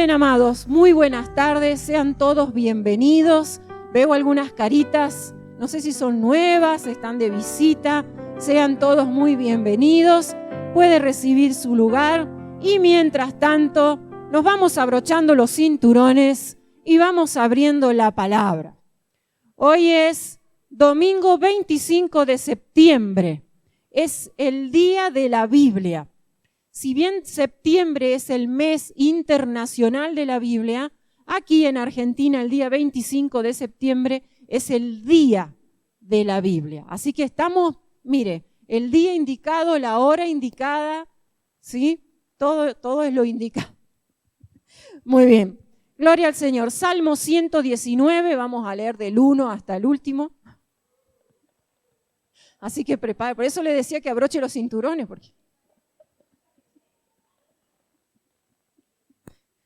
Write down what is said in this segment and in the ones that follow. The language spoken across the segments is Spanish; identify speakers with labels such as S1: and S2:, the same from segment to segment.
S1: bien, amados, muy buenas tardes, sean todos bienvenidos. Veo algunas caritas, no sé si son nuevas, están de visita, sean todos muy bienvenidos. Puede recibir su lugar y mientras tanto nos vamos abrochando los cinturones y vamos abriendo la palabra. Hoy es domingo 25 de septiembre, es el día de la Biblia. Si bien septiembre es el mes internacional de la Biblia, aquí en Argentina el día 25 de septiembre es el día de la Biblia. Así que estamos, mire, el día indicado, la hora indicada, ¿sí? Todo es lo indicado. Muy bien, gloria al Señor. Salmo 119, vamos a leer del 1 hasta el último. Así que prepare, por eso le decía que abroche los cinturones, porque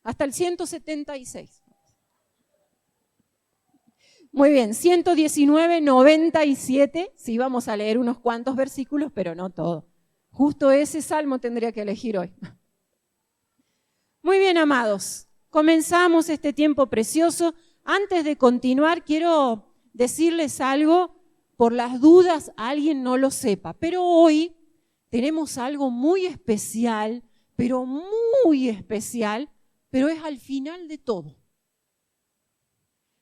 S1: hasta el 176. Muy bien, 119, 97. Sí, vamos a leer unos cuantos versículos, pero no todo. Justo ese salmo tendría que elegir hoy. Muy bien, amados. Comenzamos este tiempo precioso. Antes de continuar, quiero decirles algo, por las dudas alguien no lo sepa. Pero hoy tenemos algo muy especial, pero muy especial, pero es al final de todo.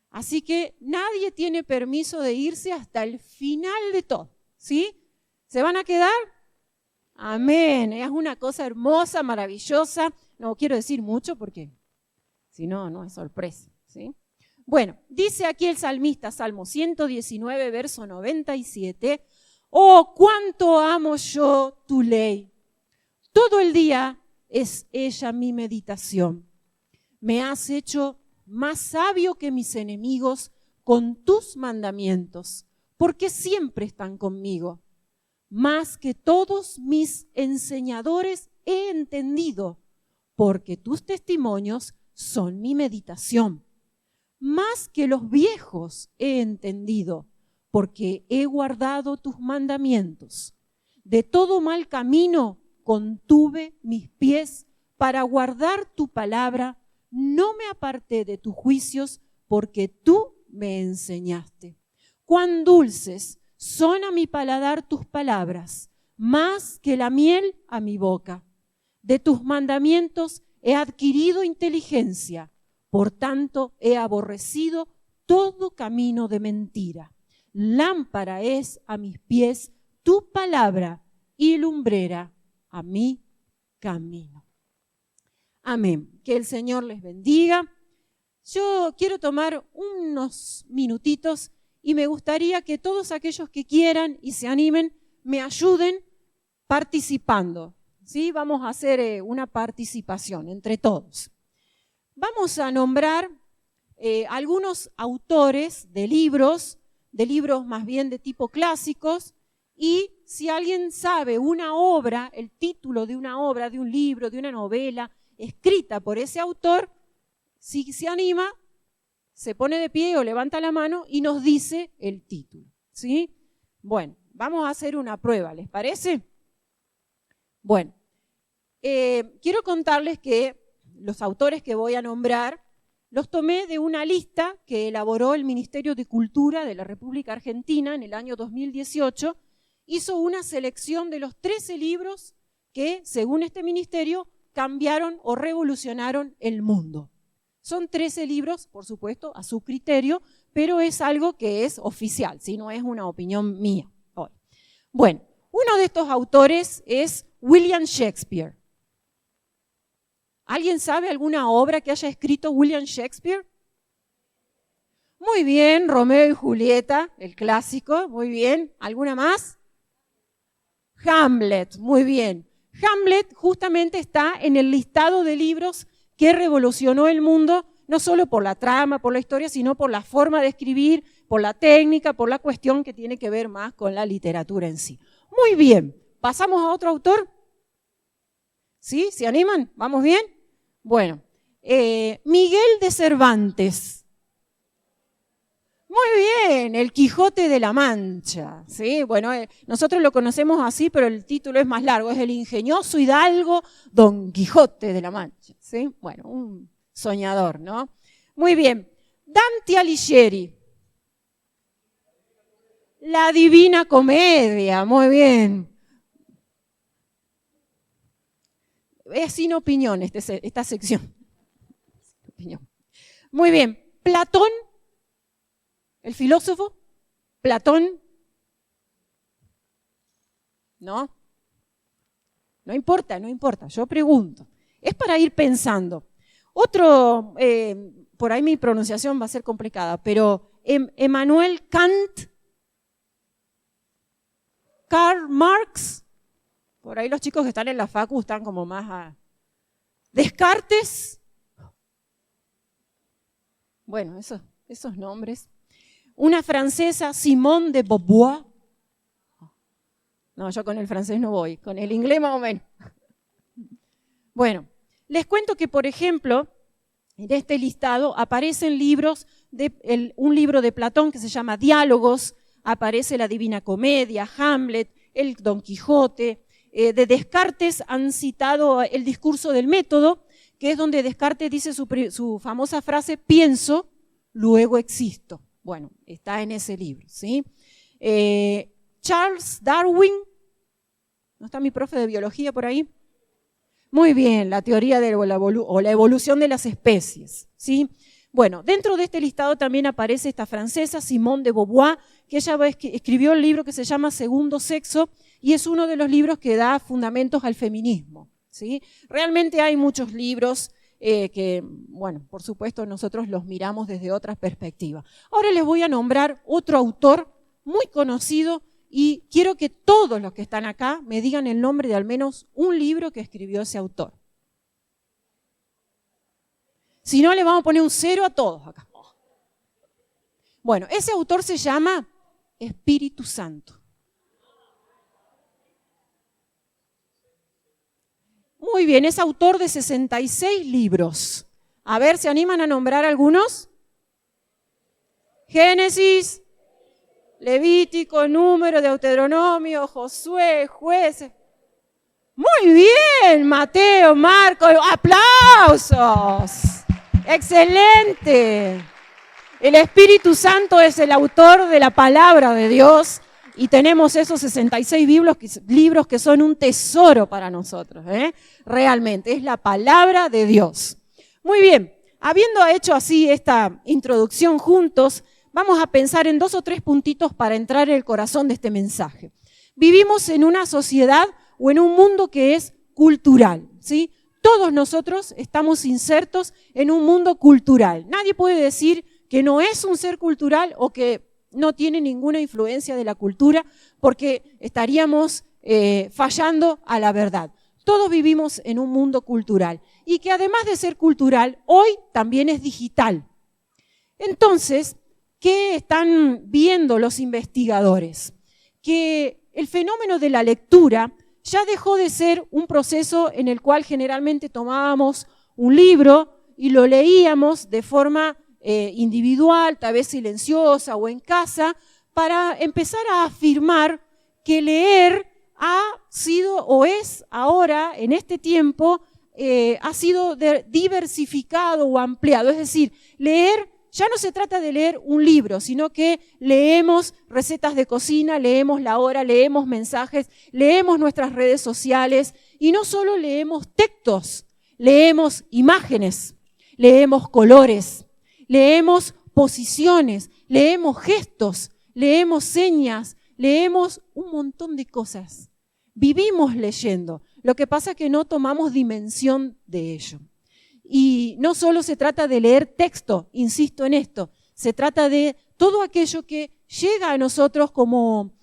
S1: Así que nadie tiene permiso de irse hasta el final de todo, ¿sí? ¿Se van a quedar? Amén. Es una cosa hermosa, maravillosa. No quiero decir mucho porque si no, no es sorpresa, ¿sí? Bueno, dice aquí el salmista, Salmo 119, verso 97, «Oh, cuánto amo yo tu ley. Todo el día es ella mi meditación. Me has hecho más sabio que mis enemigos con tus mandamientos, porque siempre están conmigo. Más que todos mis enseñadores he entendido, porque tus testimonios son mi meditación. Más que los viejos he entendido, porque he guardado tus mandamientos. De todo mal camino contuve mis pies para guardar tu palabra. No me aparté de tus juicios, porque tú me enseñaste. Cuán dulces son a mi paladar tus palabras, más que la miel a mi boca. De tus mandamientos he adquirido inteligencia, por tanto he aborrecido todo camino de mentira. Lámpara es a mis pies tu palabra y lumbrera a mi camino». Amén. Que el Señor les bendiga. Yo quiero tomar unos minutitos y me gustaría que todos aquellos que quieran y se animen me ayuden participando, ¿sí? Vamos a hacer una participación entre todos. Vamos a nombrar algunos autores de libros más bien de tipo clásicos, y si alguien sabe una obra, el título de una obra, de un libro, de una novela, escrita por ese autor, si se anima, se pone de pie o levanta la mano y nos dice el título, ¿sí? Bueno, vamos a hacer una prueba, ¿les parece? Bueno, quiero contarles que los autores que voy a nombrar los tomé de una lista que elaboró el Ministerio de Cultura de la República Argentina en el año 2018. Hizo una selección de los 13 libros que, según este ministerio, cambiaron o revolucionaron el mundo. Son 13 libros, por supuesto, a su criterio, pero es algo que es oficial, ¿sí? No es una opinión mía hoy. Bueno, uno de estos autores es William Shakespeare. ¿Alguien sabe alguna obra que haya escrito William Shakespeare? Muy bien, Romeo y Julieta, el clásico, muy bien. ¿Alguna más? Hamlet, muy bien. Hamlet justamente está en el listado de libros que revolucionó el mundo, no solo por la trama, por la historia, sino por la forma de escribir, por la técnica, por la cuestión que tiene que ver más con la literatura en sí. Muy bien, ¿pasamos a otro autor? ¿Sí? ¿Se animan? ¿Vamos bien? Bueno, Miguel de Cervantes. Muy bien, El Quijote de la Mancha, ¿sí? Bueno, nosotros lo conocemos así, pero el título es más largo, es El ingenioso hidalgo Don Quijote de la Mancha, ¿sí? Bueno, un soñador, ¿no? Muy bien. Dante Alighieri. La Divina Comedia, muy bien. Es sin opinión esta sección. Muy bien. Platón, el filósofo, Platón. ¿No? No importa, yo pregunto. Es para ir pensando. Otro, por ahí mi pronunciación va a ser complicada, pero Emmanuel Kant, Karl Marx, por ahí los chicos que están en la facu están como más a Descartes. Bueno, esos nombres. Una francesa, Simone de Beauvoir. No, yo con el francés no voy, con el inglés más o menos. Bueno, les cuento que, por ejemplo, en este listado aparecen libros, un libro de Platón que se llama Diálogos, aparece la Divina Comedia, Hamlet, el Don Quijote. De Descartes han citado el discurso del método, que es donde Descartes dice su famosa frase, pienso, luego existo. Bueno, está en ese libro, ¿sí? Charles Darwin, ¿no está mi profe de biología por ahí? Muy bien, la teoría de la evolución de las especies, ¿sí? Bueno, dentro de este listado también aparece esta francesa, Simone de Beauvoir, que ella escribió el libro que se llama Segundo Sexo, y es uno de los libros que da fundamentos al feminismo, ¿sí? Realmente hay muchos libros que, bueno, por supuesto nosotros los miramos desde otras perspectivas. Ahora les voy a nombrar otro autor muy conocido y quiero que todos los que están acá me digan el nombre de al menos un libro que escribió ese autor. Si no, le vamos a poner un 0 a todos acá. Bueno, ese autor se llama Espíritu Santo. Muy bien, es autor de 66 libros. A ver, ¿se animan a nombrar algunos? Génesis, Levítico, Número, Deuteronomio, Josué, Jueces. Muy bien, Mateo, Marcos, ¡aplausos! ¡Excelente! El Espíritu Santo es el autor de la palabra de Dios y tenemos esos 66 libros que son un tesoro para nosotros, realmente, es la palabra de Dios. Muy bien, habiendo hecho así esta introducción juntos, vamos a pensar en 2 o 3 puntitos para entrar en el corazón de este mensaje. Vivimos en una sociedad o en un mundo que es cultural, ¿sí? Todos nosotros estamos insertos en un mundo cultural. Nadie puede decir que no es un ser cultural o que no tiene ninguna influencia de la cultura porque estaríamos fallando a la verdad. Todos vivimos en un mundo cultural y que además de ser cultural, hoy también es digital. Entonces, ¿qué están viendo los investigadores? Que el fenómeno de la lectura ya dejó de ser un proceso en el cual generalmente tomábamos un libro y lo leíamos de forma individual, tal vez silenciosa o en casa, para empezar a afirmar que leer ha sido o es ahora, en este tiempo, ha sido diversificado o ampliado. Es decir, leer ya no se trata de leer un libro, sino que leemos recetas de cocina, leemos la hora, leemos mensajes, leemos nuestras redes sociales y no solo leemos textos, leemos imágenes, leemos colores, leemos posiciones, leemos gestos, leemos señas, leemos un montón de cosas. Vivimos leyendo, lo que pasa es que no tomamos dimensión de ello. Y no solo se trata de leer texto, insisto en esto, se trata de todo aquello que llega a nosotros como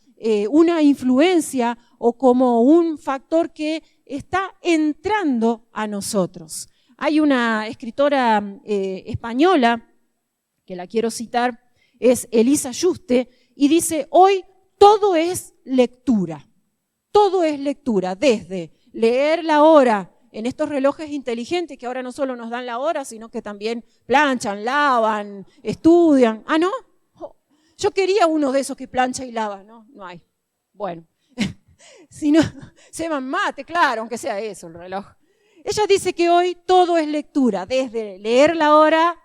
S1: una influencia o como un factor que está entrando a nosotros. Hay una escritora española, que la quiero citar, es Elisa Yuste, y dice, hoy todo es lectura, desde leer la hora, en estos relojes inteligentes que ahora no solo nos dan la hora, sino que también planchan, lavan, estudian. ¿Ah, no? Oh, yo quería uno de esos que plancha y lava, ¿no? No hay. Bueno, si no, se van mate, claro, aunque sea eso el reloj. Ella dice que hoy todo es lectura, desde leer la hora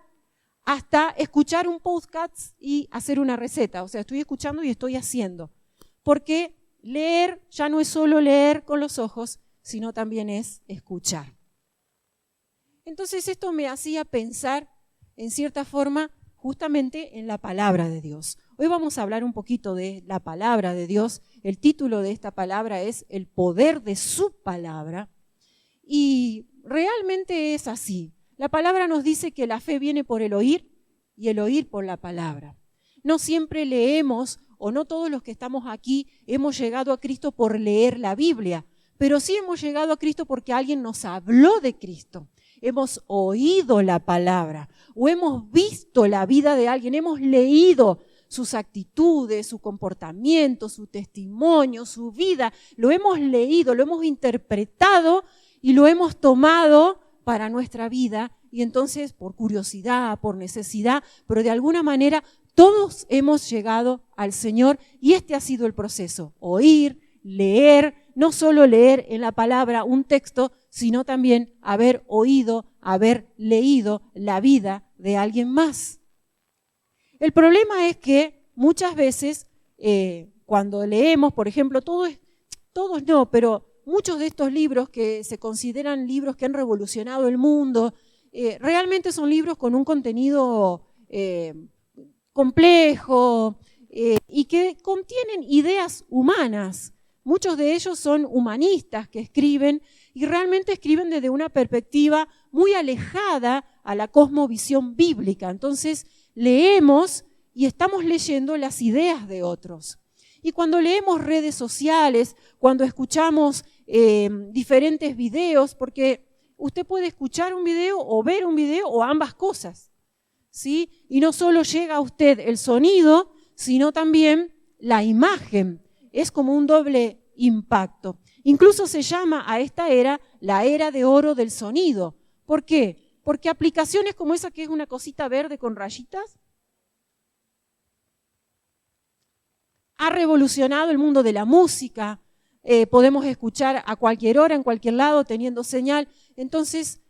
S1: hasta escuchar un podcast y hacer una receta. O sea, estoy escuchando y estoy haciendo. Porque leer ya no es solo leer con los ojos, sino también es escuchar. Entonces esto me hacía pensar, en cierta forma, justamente en la palabra de Dios. Hoy vamos a hablar un poquito de la palabra de Dios. El título de esta palabra es El poder de su palabra. Y realmente es así. La palabra nos dice que la fe viene por el oír y el oír por la palabra. No siempre leemos, o no todos los que estamos aquí hemos llegado a Cristo por leer la Biblia, pero sí hemos llegado a Cristo porque alguien nos habló de Cristo. Hemos oído la palabra o hemos visto la vida de alguien, hemos leído sus actitudes, su comportamiento, su testimonio, su vida. Lo hemos leído, lo hemos interpretado y lo hemos tomado para nuestra vida. Y entonces, por curiosidad, por necesidad, pero de alguna manera todos hemos llegado al Señor y este ha sido el proceso. Oír, leer, no solo leer en la palabra un texto, sino también haber oído, haber leído la vida de alguien más. El problema es que muchas veces cuando leemos, por ejemplo, todos no, pero muchos de estos libros que se consideran libros que han revolucionado el mundo, realmente son libros con un contenido complejo y que contienen ideas humanas. Muchos de ellos son humanistas que escriben y realmente escriben desde una perspectiva muy alejada a la cosmovisión bíblica. Entonces leemos y estamos leyendo las ideas de otros. Y cuando leemos redes sociales, cuando escuchamos diferentes videos, porque usted puede escuchar un video o ver un video o ambas cosas, ¿sí? Y no solo llega a usted el sonido, sino también la imagen. Es como un doble impacto. Incluso se llama a esta era la era de oro del sonido. ¿Por qué? Porque aplicaciones como esa que es una cosita verde con rayitas, ha revolucionado el mundo de la música. Podemos escuchar a cualquier hora, en cualquier lado, teniendo señal. Entonces,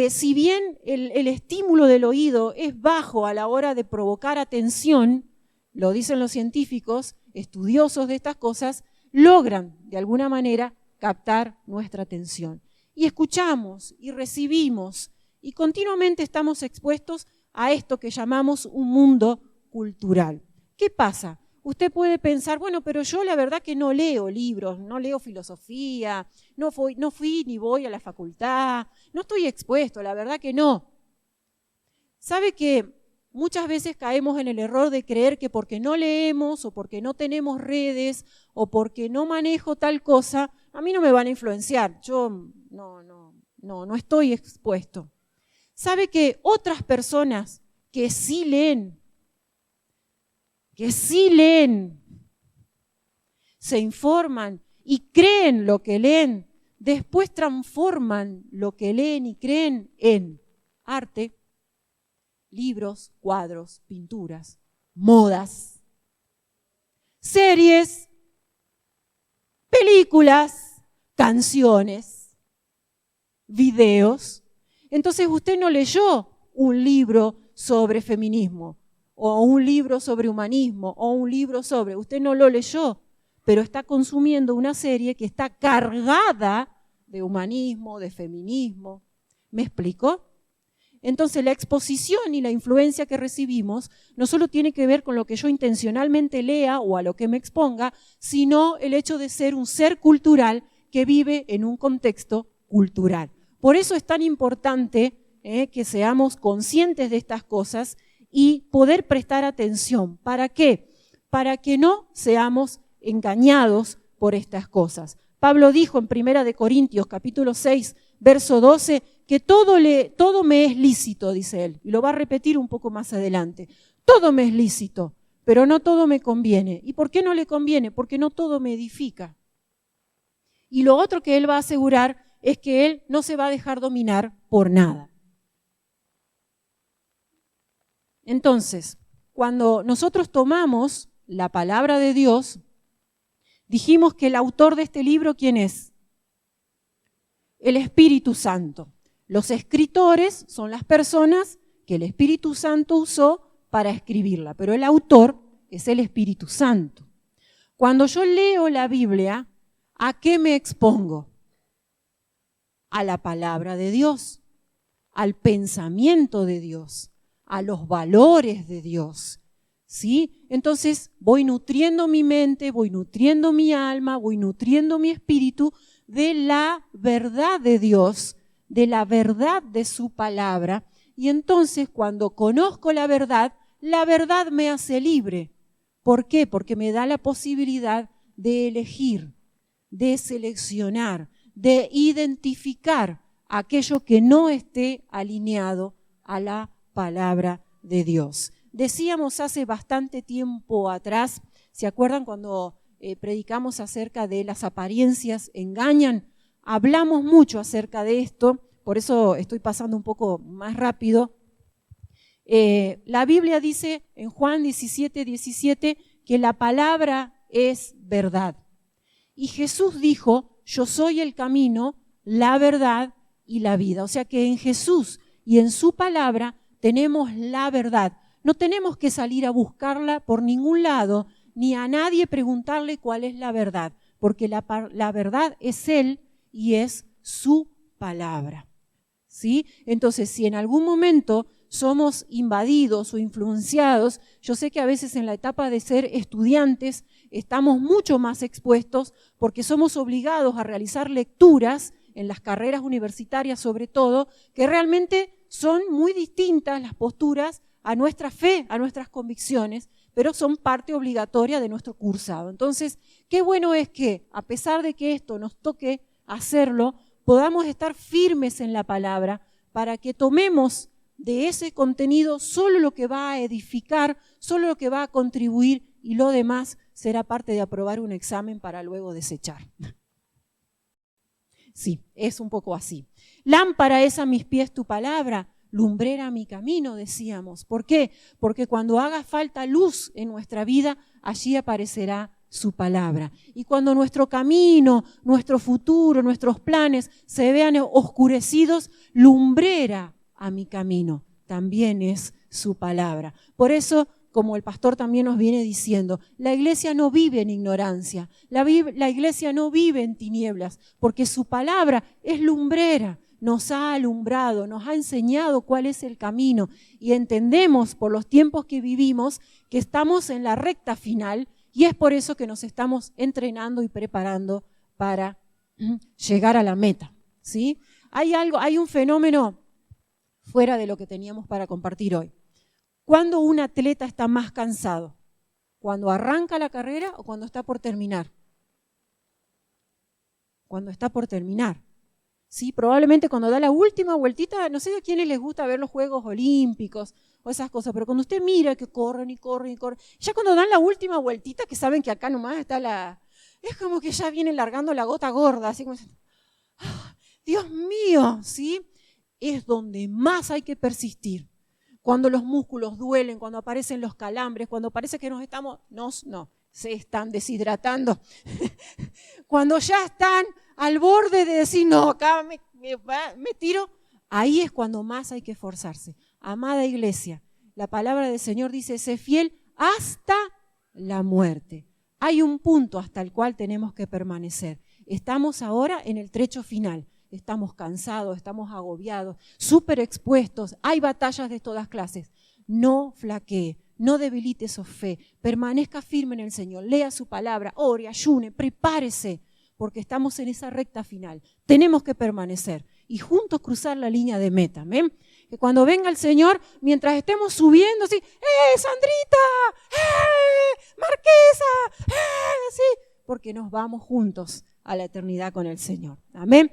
S1: si bien el estímulo del oído es bajo a la hora de provocar atención, lo dicen los científicos, estudiosos de estas cosas, logran de alguna manera captar nuestra atención. Y escuchamos y recibimos y continuamente estamos expuestos a esto que llamamos un mundo cultural. ¿Qué pasa? Usted puede pensar, bueno, pero yo la verdad que no leo libros, no leo filosofía, no fui ni voy a la facultad, no estoy expuesto, la verdad que no. ¿Sabe que muchas veces caemos en el error de creer que porque no leemos o porque no tenemos redes o porque no manejo tal cosa, a mí no me van a influenciar, yo no estoy expuesto? ¿Sabe que otras personas que sí leen, se informan y creen lo que leen, después transforman lo que leen y creen en arte, libros, cuadros, pinturas, modas, series, películas, canciones, videos? Entonces usted no leyó un libro sobre feminismo, o un libro sobre humanismo, o un libro sobre... Usted no lo leyó, pero está consumiendo una serie que está cargada de humanismo, de feminismo. ¿Me explico? Entonces la exposición y la influencia que recibimos no solo tiene que ver con lo que yo intencionalmente lea o a lo que me exponga, sino el hecho de ser un ser cultural que vive en un contexto cultural. Por eso es tan importante que seamos conscientes de estas cosas y poder prestar atención. ¿Para qué? Para que no seamos engañados por estas cosas. Pablo dijo en 1 Corintios capítulo 6, verso 12, que todo me es lícito, dice él, y lo va a repetir un poco más adelante. Todo me es lícito, pero no todo me conviene. ¿Y por qué no le conviene? Porque no todo me edifica. Y lo otro que él va a asegurar es que él no se va a dejar dominar por nada. Entonces, cuando nosotros tomamos la palabra de Dios, dijimos que el autor de este libro, ¿quién es? el Espíritu Santo. Los escritores son las personas que el Espíritu Santo usó para escribirla, pero el autor es el Espíritu Santo. Cuando yo leo la Biblia, ¿a qué me expongo? A la palabra de Dios, al pensamiento de Dios, a los valores de Dios, ¿sí? Entonces voy nutriendo mi mente, voy nutriendo mi alma, voy nutriendo mi espíritu de la verdad de Dios, de la verdad de su palabra. Y entonces cuando conozco la verdad me hace libre. ¿Por qué? Porque me da la posibilidad de elegir, de seleccionar, de identificar aquello que no esté alineado a la palabra de Dios. Decíamos hace bastante tiempo atrás, ¿se acuerdan cuando predicamos acerca de las apariencias engañan? Hablamos mucho acerca de esto, por eso estoy pasando un poco más rápido. La Biblia dice en Juan 17:17 que la palabra es verdad. Y Jesús dijo, yo soy el camino, la verdad y la vida. O sea que en Jesús y en su palabra tenemos la verdad. No tenemos que salir a buscarla por ningún lado, ni a nadie preguntarle cuál es la verdad, porque la verdad es Él y es su palabra. ¿Sí? Entonces, si en algún momento somos invadidos o influenciados, yo sé que a veces en la etapa de ser estudiantes estamos mucho más expuestos porque somos obligados a realizar lecturas en las carreras universitarias sobre todo, que realmente son muy distintas las posturas a nuestra fe, a nuestras convicciones, pero son parte obligatoria de nuestro cursado. Entonces, qué bueno es que, a pesar de que esto nos toque hacerlo, podamos estar firmes en la palabra para que tomemos de ese contenido solo lo que va a edificar, solo lo que va a contribuir y lo demás será parte de aprobar un examen para luego desechar. Sí, es un poco así. Lámpara es a mis pies tu palabra, lumbrera mi camino, decíamos. ¿Por qué? Porque cuando haga falta luz en nuestra vida, allí aparecerá su palabra. Y cuando nuestro camino, nuestro futuro, nuestros planes se vean oscurecidos, lumbrera a mi camino también es su palabra. Por eso, como el pastor también nos viene diciendo, la iglesia no vive en ignorancia, la iglesia no vive en tinieblas, porque su palabra es lumbrera, nos ha alumbrado, nos ha enseñado cuál es el camino y entendemos por los tiempos que vivimos que estamos en la recta final y es por eso que nos estamos entrenando y preparando para llegar a la meta, ¿sí? Hay un fenómeno fuera de lo que teníamos para compartir hoy. ¿Cuándo un atleta está más cansado? ¿Cuando arranca la carrera o cuando está por terminar? Cuando está por terminar. Sí, probablemente cuando da la última vueltita, no sé a quiénes les gusta ver los Juegos Olímpicos o esas cosas, pero cuando usted mira que corren y corren y corren, ya cuando dan la última vueltita, que saben que acá nomás está es como que ya vienen largando la gota gorda, así como, ¡ah, Dios mío! ¿Sí? Es donde más hay que persistir. Cuando los músculos duelen, cuando aparecen los calambres, cuando parece que se están deshidratando. Cuando ya están al borde de decir, no, acá me tiro, ahí es cuando más hay que esforzarse. Amada iglesia, la palabra del Señor dice, sé fiel hasta la muerte. Hay un punto hasta el cual tenemos que permanecer. Estamos ahora en el trecho final. Estamos cansados, estamos agobiados, súper expuestos, hay batallas de todas clases. No flaquee, no debilite su fe, permanezca firme en el Señor, lea su palabra, ore, ayune, prepárese, porque estamos en esa recta final. Tenemos que permanecer y juntos cruzar la línea de meta. ¿Ven? Que cuando venga el Señor, mientras estemos subiendo, así, Sandrita! Marquesa! Sí, porque nos vamos juntos a la eternidad con el Señor. Amén.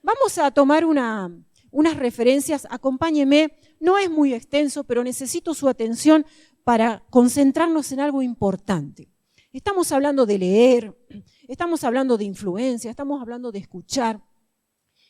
S1: Vamos a tomar unas referencias, acompáñeme, no es muy extenso, pero necesito su atención para concentrarnos en algo importante. Estamos hablando de leer, estamos hablando de influencia, estamos hablando de escuchar,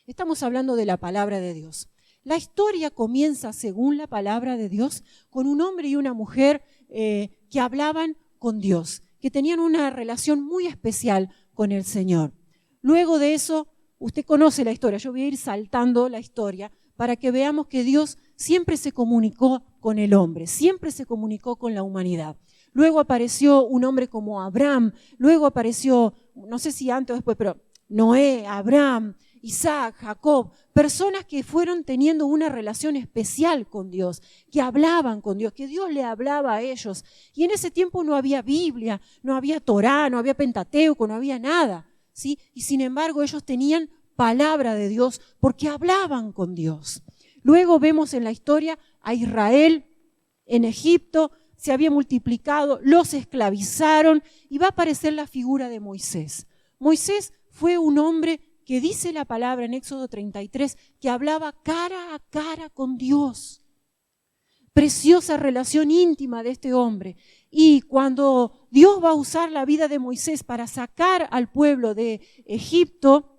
S1: estamos hablando de la palabra de Dios. La historia comienza, según la palabra de Dios, con un hombre y una mujer que hablaban con Dios, que tenían una relación muy especial con el Señor. Luego de eso, usted conoce la historia, yo voy a ir saltando la historia para que veamos que Dios siempre se comunicó con el hombre, siempre se comunicó con la humanidad. Luego apareció un hombre como Abraham, luego apareció, no sé si antes o después, pero Noé, Abraham, Isaac, Jacob, personas que fueron teniendo una relación especial con Dios, que hablaban con Dios, que Dios le hablaba a ellos. Y en ese tiempo no había Biblia, no había Torá, no había Pentateuco, no había nada, ¿sí? Y sin embargo ellos tenían palabra de Dios porque hablaban con Dios. Luego vemos en la historia a Israel en Egipto, se había multiplicado, los esclavizaron y va a aparecer la figura de Moisés. Moisés fue un hombre que dice la palabra en Éxodo 33, que hablaba cara a cara con Dios. Preciosa relación íntima de este hombre. Y cuando Dios va a usar la vida de Moisés para sacar al pueblo de Egipto,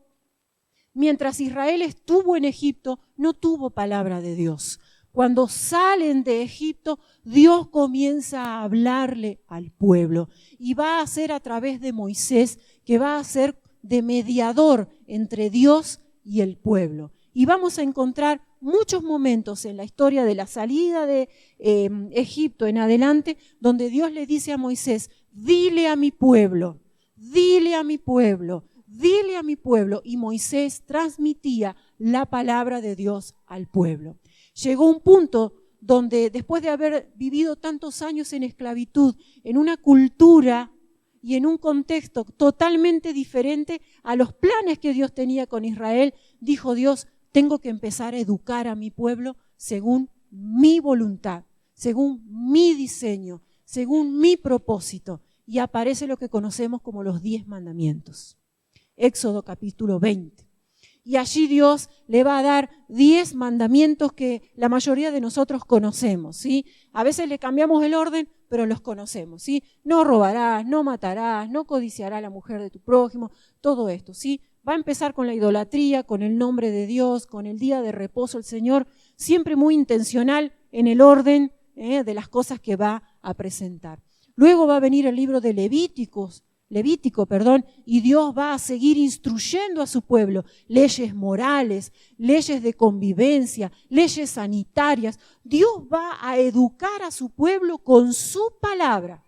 S1: mientras Israel estuvo en Egipto, no tuvo palabra de Dios. Cuando salen de Egipto, Dios comienza a hablarle al pueblo y va a ser a través de Moisés, que va a ser de mediador entre Dios y el pueblo. Y vamos a encontrar muchos momentos en la historia de la salida de Egipto en adelante, donde Dios le dice a Moisés, dile a mi pueblo, dile a mi pueblo, dile a mi pueblo. Y Moisés transmitía la palabra de Dios al pueblo. Llegó un punto donde después de haber vivido tantos años en esclavitud, en una cultura y en un contexto totalmente diferente a los planes que Dios tenía con Israel, dijo Dios, tengo que empezar a educar a mi pueblo según mi voluntad, según mi diseño, según mi propósito. Y aparece lo que conocemos como los 10 mandamientos. Éxodo capítulo 20. Y allí Dios le va a dar 10 mandamientos que la mayoría de nosotros conocemos, ¿sí? A veces le cambiamos el orden, pero los conocemos, ¿sí? No robarás, no matarás, no codiciarás a la mujer de tu prójimo, todo esto, ¿sí? Va a empezar con la idolatría, con el nombre de Dios, con el día de reposo, el Señor, siempre muy intencional en el orden de las cosas que va a presentar. Luego va a venir el libro de Levítico, y Dios va a seguir instruyendo a su pueblo leyes morales, leyes de convivencia, leyes sanitarias. Dios va a educar a su pueblo con su palabra,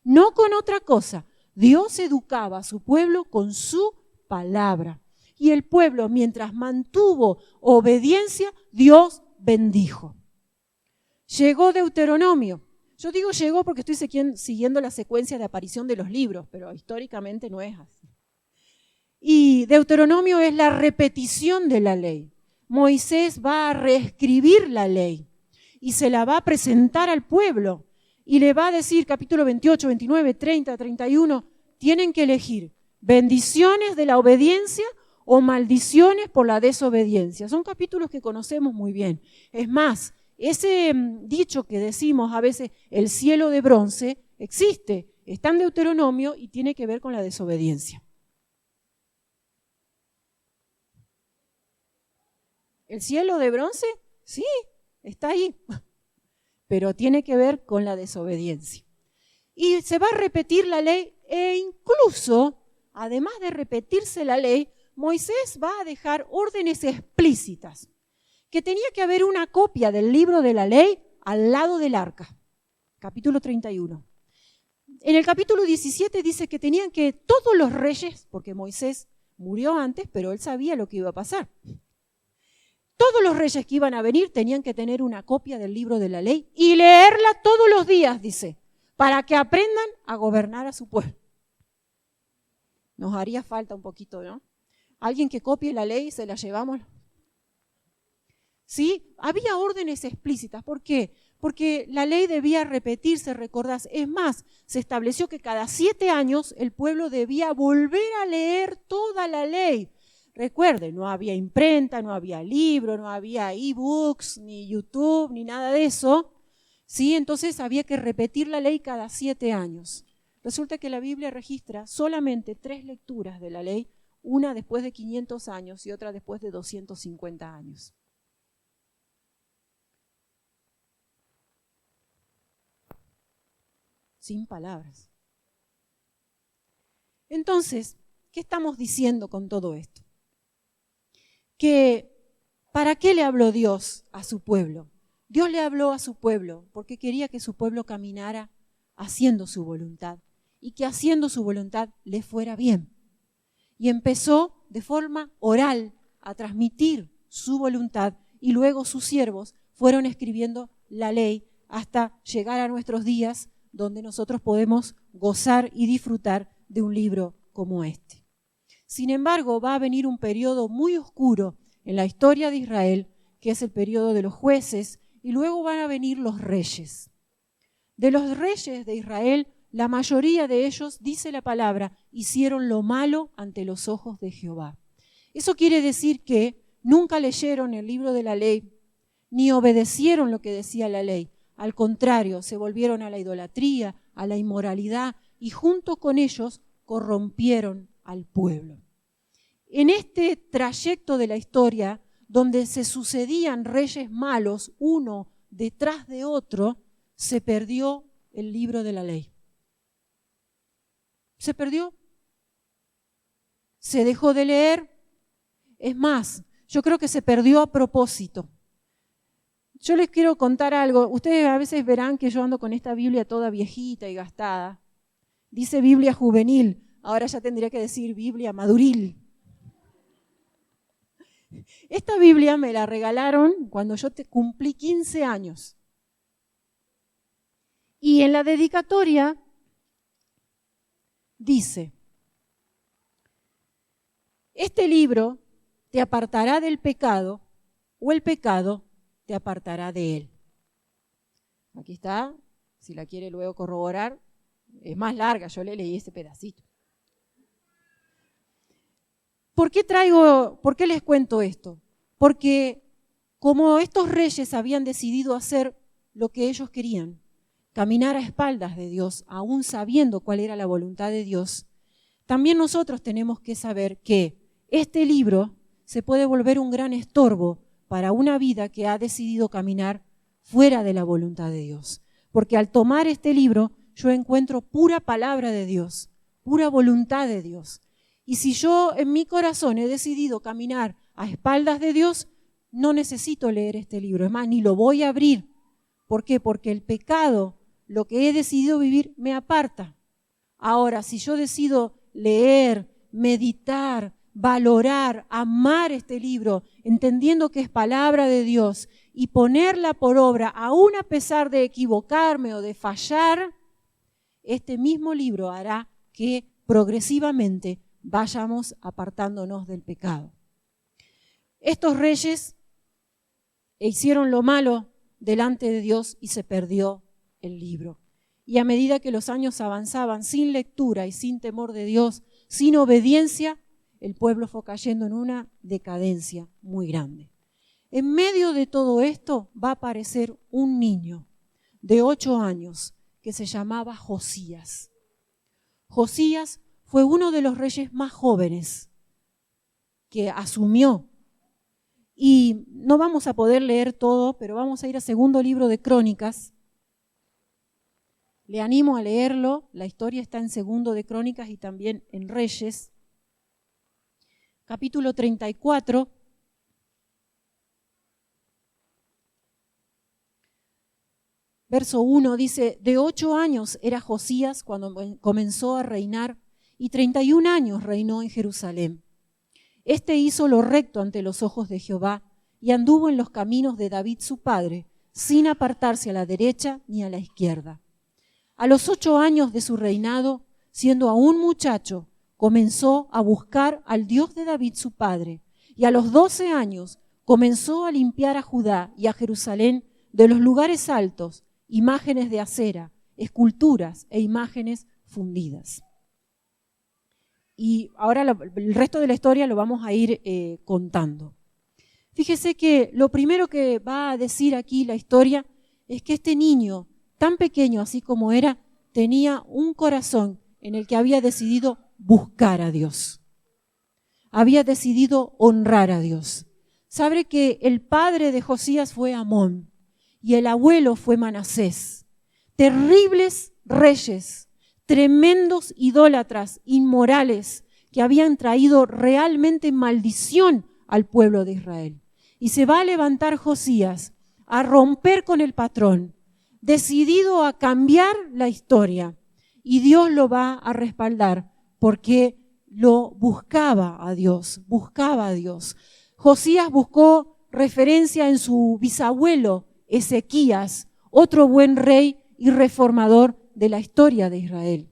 S1: no con otra cosa. Dios educaba a su pueblo con su palabra. Y el pueblo, mientras mantuvo obediencia, Dios bendijo. Llegó Deuteronomio. Yo digo llegó porque estoy siguiendo la secuencia de aparición de los libros, pero históricamente no es así. Y Deuteronomio es la repetición de la ley. Moisés va a reescribir la ley y se la va a presentar al pueblo y le va a decir, capítulo 28, 29, 30, 31, tienen que elegir bendiciones de la obediencia o maldiciones por la desobediencia. Son capítulos que conocemos muy bien. Es más, ese dicho que decimos a veces, el cielo de bronce, existe, está en Deuteronomio y tiene que ver con la desobediencia. ¿El cielo de bronce? Sí, está ahí, pero tiene que ver con la desobediencia. Y se va a repetir la ley e incluso, además de repetirse la ley, Moisés va a dejar órdenes explícitas, que tenía que haber una copia del libro de la ley al lado del arca, capítulo 31. En el capítulo 17 dice que tenían que todos los reyes, porque Moisés murió antes, pero él sabía lo que iba a pasar. Todos los reyes que iban a venir tenían que tener una copia del libro de la ley y leerla todos los días, dice, para que aprendan a gobernar a su pueblo. Nos haría falta un poquito, ¿no? Alguien que copie la ley, se la llevamos. ¿Sí? Había órdenes explícitas. ¿Por qué? Porque la ley debía repetirse, recordás. Es más, se estableció que cada 7 años el pueblo debía volver a leer toda la ley. Recuerden, no había imprenta, no había libro, no había ebooks, ni YouTube, ni nada de eso. ¿Sí? Entonces había que repetir la ley cada 7 años. Resulta que la Biblia registra solamente 3 lecturas de la ley, una después de 500 años y otra después de 250 años. Sin palabras. Entonces, ¿qué estamos diciendo con todo esto? que ¿para qué le habló Dios a su pueblo? Dios le habló a su pueblo porque quería que su pueblo caminara haciendo su voluntad y que haciendo su voluntad le fuera bien. Y empezó de forma oral a transmitir su voluntad y luego sus siervos fueron escribiendo la ley hasta llegar a nuestros días donde nosotros podemos gozar y disfrutar de un libro como este. Sin embargo, va a venir un periodo muy oscuro en la historia de Israel, que es el periodo de los jueces, y luego van a venir los reyes. De los reyes de Israel, la mayoría de ellos, dice la palabra, hicieron lo malo ante los ojos de Jehová. Eso quiere decir que nunca leyeron el libro de la ley, ni obedecieron lo que decía la ley. Al contrario, se volvieron a la idolatría, a la inmoralidad, y junto con ellos corrompieron al pueblo. En este trayecto de la historia, donde se sucedían reyes malos uno detrás de otro, se perdió el libro de la ley. Se perdió. Se dejó de leer. Es más, yo creo que se perdió a propósito. Yo les quiero contar algo. Ustedes a veces verán que yo ando con esta Biblia toda viejita y gastada. Dice Biblia juvenil. Ahora ya tendría que decir Biblia maduril. Esta Biblia me la regalaron cuando yo cumplí 15 años. Y en la dedicatoria dice, este libro te apartará del pecado o el pecado te apartará de él. Aquí está, si la quiere luego corroborar, es más larga, yo le leí este pedacito. ¿Por qué les cuento esto? Porque como estos reyes habían decidido hacer lo que ellos querían, caminar a espaldas de Dios, aún sabiendo cuál era la voluntad de Dios, también nosotros tenemos que saber que este libro se puede volver un gran estorbo para una vida que ha decidido caminar fuera de la voluntad de Dios. Porque al tomar este libro yo encuentro pura palabra de Dios, pura voluntad de Dios. Y si yo en mi corazón he decidido caminar a espaldas de Dios, no necesito leer este libro. Es más, ni lo voy a abrir. ¿Por qué? Porque el pecado, lo que he decidido vivir, me aparta. Ahora, si yo decido leer, meditar, valorar, amar este libro, entendiendo que es palabra de Dios y ponerla por obra, aún a pesar de equivocarme o de fallar, este mismo libro hará que progresivamente vayamos apartándonos del pecado. Estos reyes hicieron lo malo delante de Dios y se perdió el libro. Y a medida que los años avanzaban sin lectura y sin temor de Dios, sin obediencia, el pueblo fue cayendo en una decadencia muy grande. En medio de todo esto va a aparecer un niño de 8 años que se llamaba Josías. Josías fue uno de los reyes más jóvenes que asumió. Y no vamos a poder leer todo, pero vamos a ir al segundo libro de Crónicas. Le animo a leerlo. La historia está en segundo de Crónicas y también en Reyes. Capítulo 34. Verso 1 dice, de 8 años era Josías cuando comenzó a reinar y 31 años reinó en Jerusalén. Este hizo lo recto ante los ojos de Jehová y anduvo en los caminos de David su padre, sin apartarse a la derecha ni a la izquierda. A los 8 años de su reinado, siendo aún muchacho, comenzó a buscar al Dios de David su padre, y a los 12 años comenzó a limpiar a Judá y a Jerusalén de los lugares altos, imágenes de acera, esculturas e imágenes fundidas. Y ahora el resto de la historia lo vamos a ir contando. Fíjese que lo primero que va a decir aquí la historia es que este niño, tan pequeño así como era, tenía un corazón en el que había decidido buscar a Dios. Había decidido honrar a Dios. Sabe que el padre de Josías fue Amón y el abuelo fue Manasés. Terribles reyes, tremendos idólatras, inmorales, que habían traído realmente maldición al pueblo de Israel. Y se va a levantar Josías a romper con el patrón, decidido a cambiar la historia. Y Dios lo va a respaldar porque lo buscaba a Dios, buscaba a Dios. Josías buscó referencia en su bisabuelo Ezequías, otro buen rey y reformador de la historia de Israel.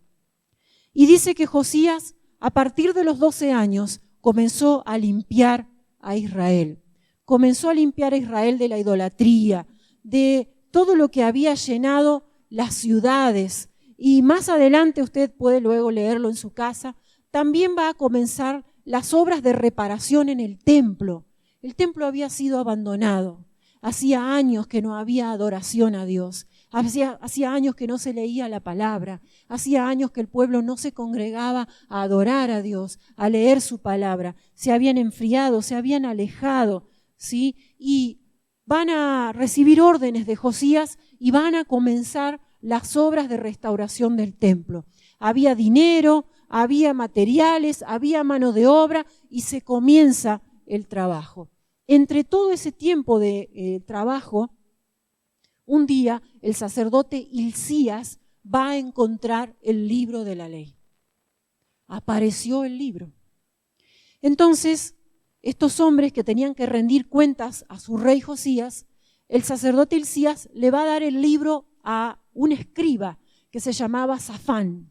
S1: Y dice que Josías, a partir de los 12 años, comenzó a limpiar a Israel. Comenzó a limpiar a Israel de la idolatría, de todo lo que había llenado las ciudades. Y más adelante, usted puede luego leerlo en su casa, también va a comenzar las obras de reparación en el templo. El templo había sido abandonado. Hacía años que no había adoración a Dios. Hacía años que no se leía la palabra. Hacía años que el pueblo no se congregaba a adorar a Dios, a leer su palabra. Se habían enfriado, se habían alejado, ¿sí? Y van a recibir órdenes de Josías y van a comenzar las obras de restauración del templo. Había dinero, había materiales, había mano de obra y se comienza el trabajo. Entre todo ese tiempo de trabajo, un día el sacerdote Hilcías va a encontrar el libro de la ley. Apareció el libro. Entonces, estos hombres que tenían que rendir cuentas a su rey Josías, el sacerdote Hilcías le va a dar el libro a un escriba que se llamaba Safán.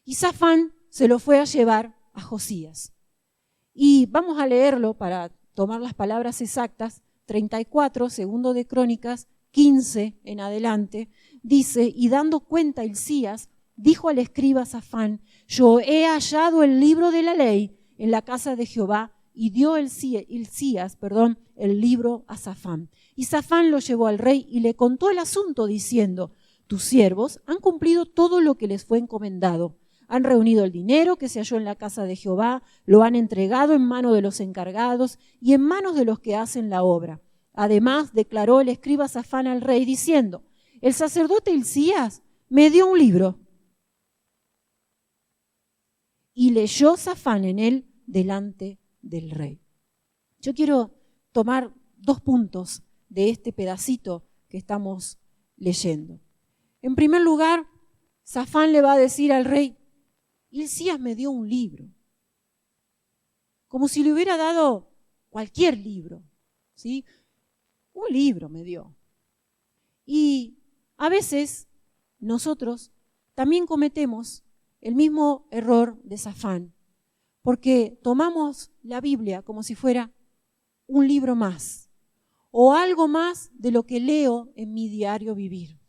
S1: Y Safán se lo fue a llevar a Josías. Y vamos a leerlo para tomar las palabras exactas, 34, segundo de Crónicas, 15 en adelante, dice, y dando cuenta Hilcías, dijo al escriba Safán, yo he hallado el libro de la ley en la casa de Jehová, y dio Hilcías, el libro a Safán. Y Safán lo llevó al rey y le contó el asunto diciendo, tus siervos han cumplido todo lo que les fue encomendado. Han reunido el dinero que se halló en la casa de Jehová, lo han entregado en mano de los encargados y en manos de los que hacen la obra. Además, declaró el escriba Safán al rey diciendo, el sacerdote Hilcías me dio un libro. Y leyó Safán en él delante del rey. Yo quiero tomar 2 puntos de este pedacito que estamos leyendo. En primer lugar, Safán le va a decir al rey, Hilcías me dio un libro, como si le hubiera dado cualquier libro, ¿sí? Un libro me dio. Y a veces nosotros también cometemos el mismo error de Safán, porque tomamos la Biblia como si fuera un libro más o algo más de lo que leo en mi diario vivir.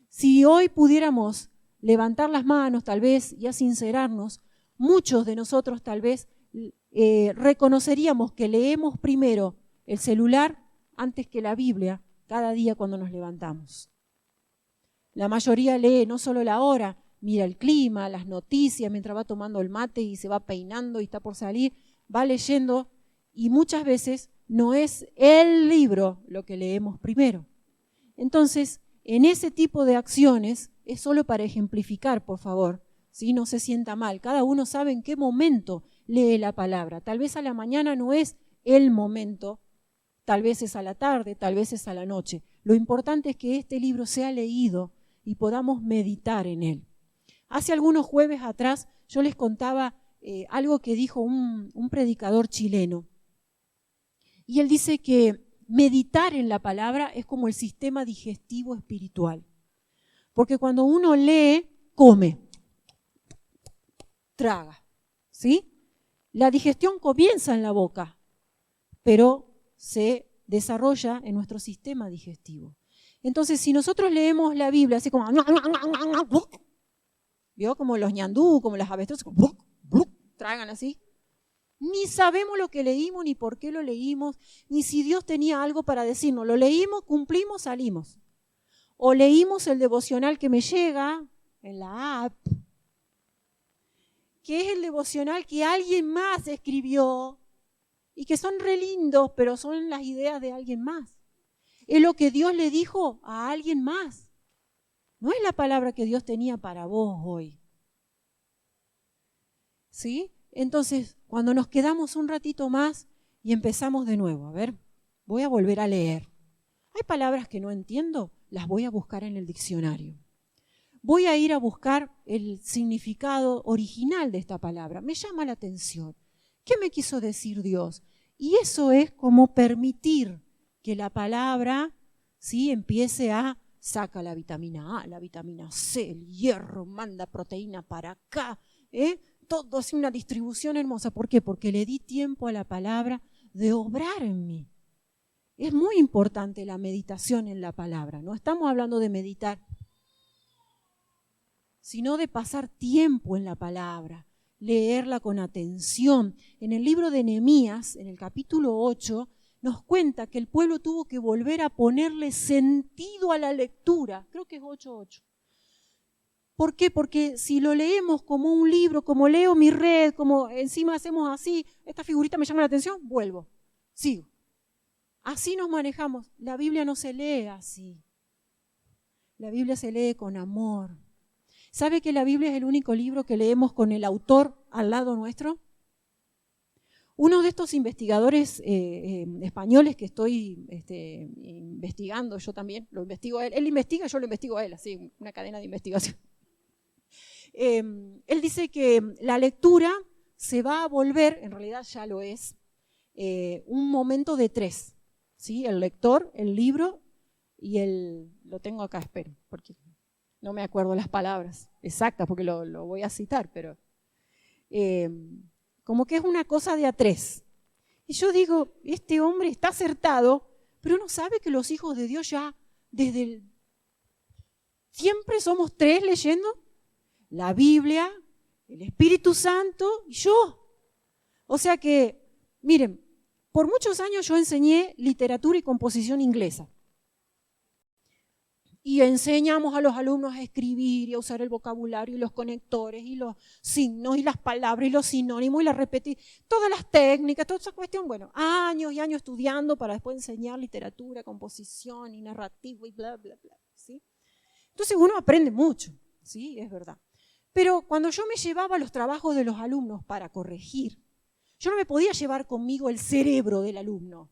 S1: Si hoy pudiéramos levantar las manos tal vez y a sincerarnos, muchos de nosotros tal vez reconoceríamos que leemos primero el celular antes que la Biblia cada día cuando nos levantamos. La mayoría lee no solo la hora, mira el clima, las noticias, mientras va tomando el mate y se va peinando y está por salir, va leyendo y muchas veces no es el libro lo que leemos primero. Entonces, en ese tipo de acciones, es solo para ejemplificar, por favor, ¿sí? No se sienta mal. Cada uno sabe en qué momento lee la palabra. Tal vez a la mañana no es el momento, tal vez es a la tarde, tal vez es a la noche. Lo importante es que este libro sea leído y podamos meditar en él. Hace algunos jueves atrás yo les contaba algo que dijo un predicador chileno. Y él dice que meditar en la palabra es como el sistema digestivo espiritual. Porque cuando uno lee, come, traga, ¿sí? La digestión comienza en la boca, pero se desarrolla en nuestro sistema digestivo. Entonces, si nosotros leemos la Biblia así como, ¿vio? Como los ñandú, como las avestruces, tragan así. Ni sabemos lo que leímos, ni por qué lo leímos, ni si Dios tenía algo para decirnos. Lo leímos, cumplimos, salimos. O leímos el devocional que me llega en la app, que es el devocional que alguien más escribió y que son re lindos, pero son las ideas de alguien más. Es lo que Dios le dijo a alguien más. No es la palabra que Dios tenía para vos hoy. ¿Sí? Entonces, cuando nos quedamos un ratito más y empezamos de nuevo. A ver, voy a volver a leer. Hay palabras que no entiendo, las voy a buscar en el diccionario. Voy a ir a buscar el significado original de esta palabra. Me llama la atención. ¿Qué me quiso decir Dios? Y eso es como permitir que la palabra, ¿sí?, empiece a saca la vitamina A, la vitamina C, el hierro, manda proteína para acá. Todo así, una distribución hermosa. ¿Por qué? Porque le di tiempo a la palabra de obrar en mí. Es muy importante la meditación en la palabra. No estamos hablando de meditar, sino de pasar tiempo en la palabra, leerla con atención. En el libro de Nehemías, en el capítulo 8, nos cuenta que el pueblo tuvo que volver a ponerle sentido a la lectura. Creo que es 8:8. ¿Por qué? Porque si lo leemos como un libro, como leo mi red, como encima hacemos así, esta figurita me llama la atención, vuelvo, sigo. Así nos manejamos. La Biblia no se lee así. La Biblia se lee con amor. ¿Sabe que la Biblia es el único libro que leemos con el autor al lado nuestro? Uno de estos investigadores españoles que estoy investigando, yo también lo investigo a él. Él investiga, yo lo investigo a él, así, una cadena de investigación. Él dice que la lectura se va a volver, en realidad ya lo es, un momento de tres, ¿sí? El lector, el libro y lo tengo acá, espero, porque no me acuerdo las palabras exactas, porque lo voy a citar, pero como que es una cosa de a tres. Y yo digo, este hombre está acertado, pero no sabe que los hijos de Dios ya siempre somos tres leyendo la Biblia, el Espíritu Santo y yo. O sea que, miren, por muchos años yo enseñé literatura y composición inglesa. Y enseñamos a los alumnos a escribir y a usar el vocabulario y los conectores y los signos y las palabras y los sinónimos y las repetir, todas las técnicas, toda esa cuestión. Bueno, años y años estudiando para después enseñar literatura, composición y narrativa y bla, bla, bla, ¿sí? Entonces uno aprende mucho, ¿sí? Es verdad. Pero cuando yo me llevaba los trabajos de los alumnos para corregir, yo no me podía llevar conmigo el cerebro del alumno.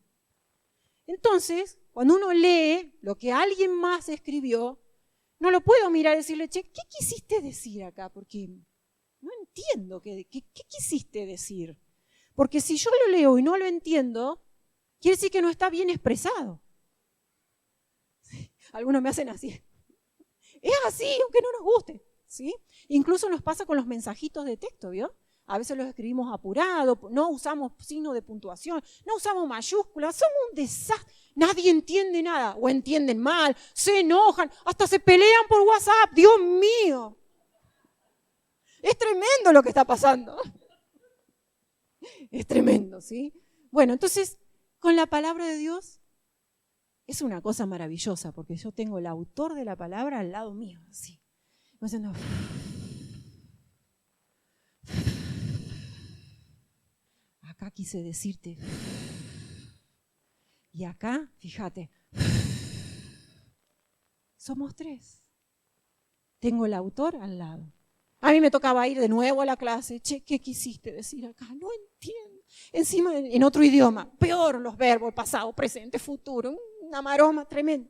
S1: Entonces, cuando uno lee lo que alguien más escribió, no lo puedo mirar y decirle, che, ¿qué quisiste decir acá? Porque no entiendo qué quisiste decir. Porque si yo lo leo y no lo entiendo, quiere decir que no está bien expresado. Algunos me hacen así. Es así, aunque no nos guste, ¿sí? Incluso nos pasa con los mensajitos de texto, ¿vio? A veces los escribimos apurados, no usamos signo de puntuación, no usamos mayúsculas, somos un desastre. Nadie entiende nada, o entienden mal, se enojan, hasta se pelean por WhatsApp. ¡Dios mío! Es tremendo lo que está pasando. Es tremendo, ¿sí? Bueno, entonces, con la palabra de Dios es una cosa maravillosa, porque yo tengo el autor de la palabra al lado mío, así. Diciendo, acá quise decirte. Y acá, fíjate, somos tres. Tengo el autor al lado. A mí me tocaba ir de nuevo a la clase. Che, ¿qué quisiste decir acá? No entiendo. Encima en otro idioma. Peor los verbos, pasado, presente, futuro. Una maroma tremenda.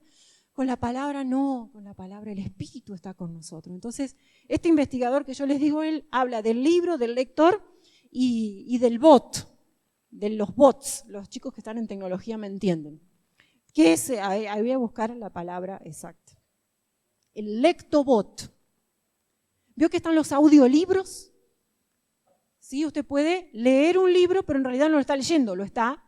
S1: Con la palabra no, con la palabra el Espíritu está con nosotros. Entonces, este investigador que yo les digo, él habla del libro, del lector y del bot. De los bots, los chicos que están en tecnología me entienden. ¿Qué es? Ahí voy a buscar la palabra exacta. El lectobot. ¿Vio que están los audiolibros? Sí, usted puede leer un libro, pero en realidad no lo está leyendo, lo está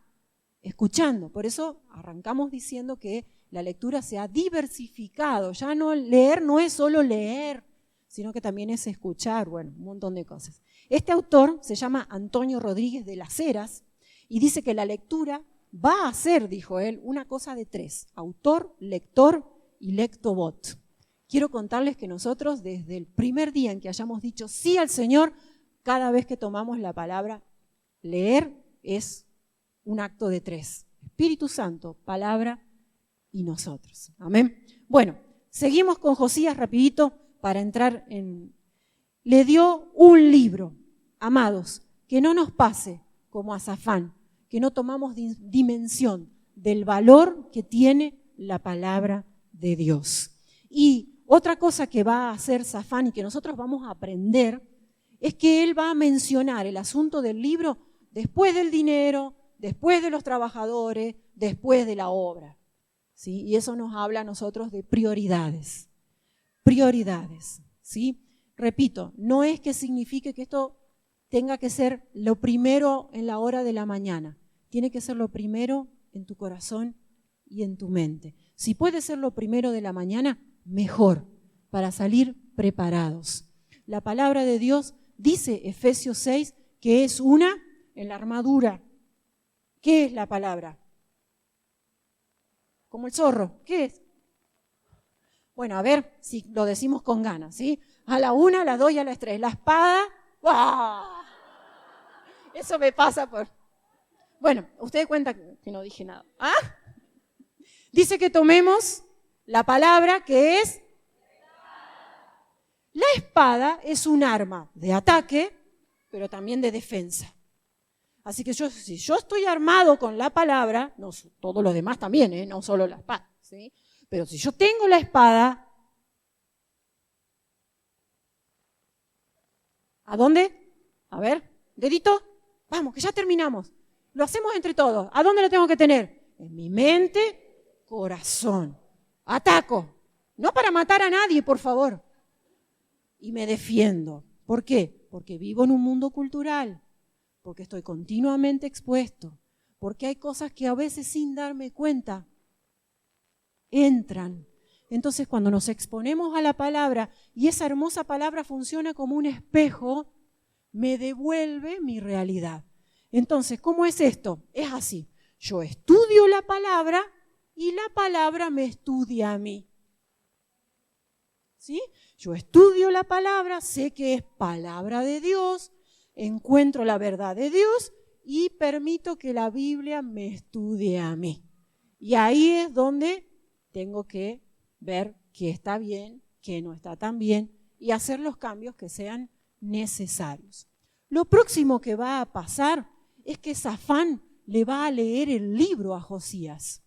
S1: escuchando. Por eso arrancamos diciendo que la lectura se ha diversificado. Ya no leer no es solo leer, sino que también es escuchar, bueno, un montón de cosas. Este autor se llama Antonio Rodríguez de las Heras, y dice que la lectura va a ser, dijo él, una cosa de tres: autor, lector y lectobot. Quiero contarles que nosotros, desde el primer día en que hayamos dicho sí al Señor, cada vez que tomamos la palabra leer es un acto de tres: Espíritu Santo, palabra y nosotros. Amén. Bueno, seguimos con Josías rapidito para entrar en... Le dio un libro, amados, que no nos pase como a Safán, que no tomamos dimensión del valor que tiene la palabra de Dios. Y otra cosa que va a hacer Safán y que nosotros vamos a aprender es que él va a mencionar el asunto del libro después del dinero, después de los trabajadores, después de la obra. ¿Sí? Y eso nos habla a nosotros de prioridades. Prioridades. ¿Sí? Repito, no es que signifique que esto tenga que ser lo primero en la hora de la mañana. Tiene que ser lo primero en tu corazón y en tu mente. Si puede ser lo primero de la mañana, mejor, para salir preparados. La palabra de Dios dice, Efesios 6, que es una en la armadura. ¿Qué es la palabra? Como el zorro. ¿Qué es? Bueno, a ver si lo decimos con ganas, ¿sí? A la 1, a la 2 y a las 3. La espada. ¡Wow! Eso me pasa por... Bueno, ustedes cuentan que no dije nada. ¿Ah? Dice que tomemos la palabra que es... La espada es un arma de ataque, pero también de defensa. Así que si yo estoy armado con la palabra, no, todo lo demás también, no solo la espada, ¿sí? Pero si yo tengo la espada, ¿a dónde? A ver, dedito, vamos, que ya terminamos. Lo hacemos entre todos. ¿A dónde lo tengo que tener? En mi mente, corazón. Ataco. No para matar a nadie, por favor. Y me defiendo. ¿Por qué? Porque vivo en un mundo cultural. Porque estoy continuamente expuesto. Porque hay cosas que a veces sin darme cuenta entran. Entonces cuando nos exponemos a la palabra y esa hermosa palabra funciona como un espejo, me devuelve mi realidad. Entonces, ¿cómo es esto? Es así. Yo estudio la palabra y la palabra me estudia a mí. ¿Sí? Yo estudio la palabra, sé que es palabra de Dios, encuentro la verdad de Dios y permito que la Biblia me estudie a mí. Y ahí es donde tengo que ver qué está bien, qué no está tan bien y hacer los cambios que sean necesarios. Lo próximo que va a pasar es que Safán le va a leer el libro a Josías.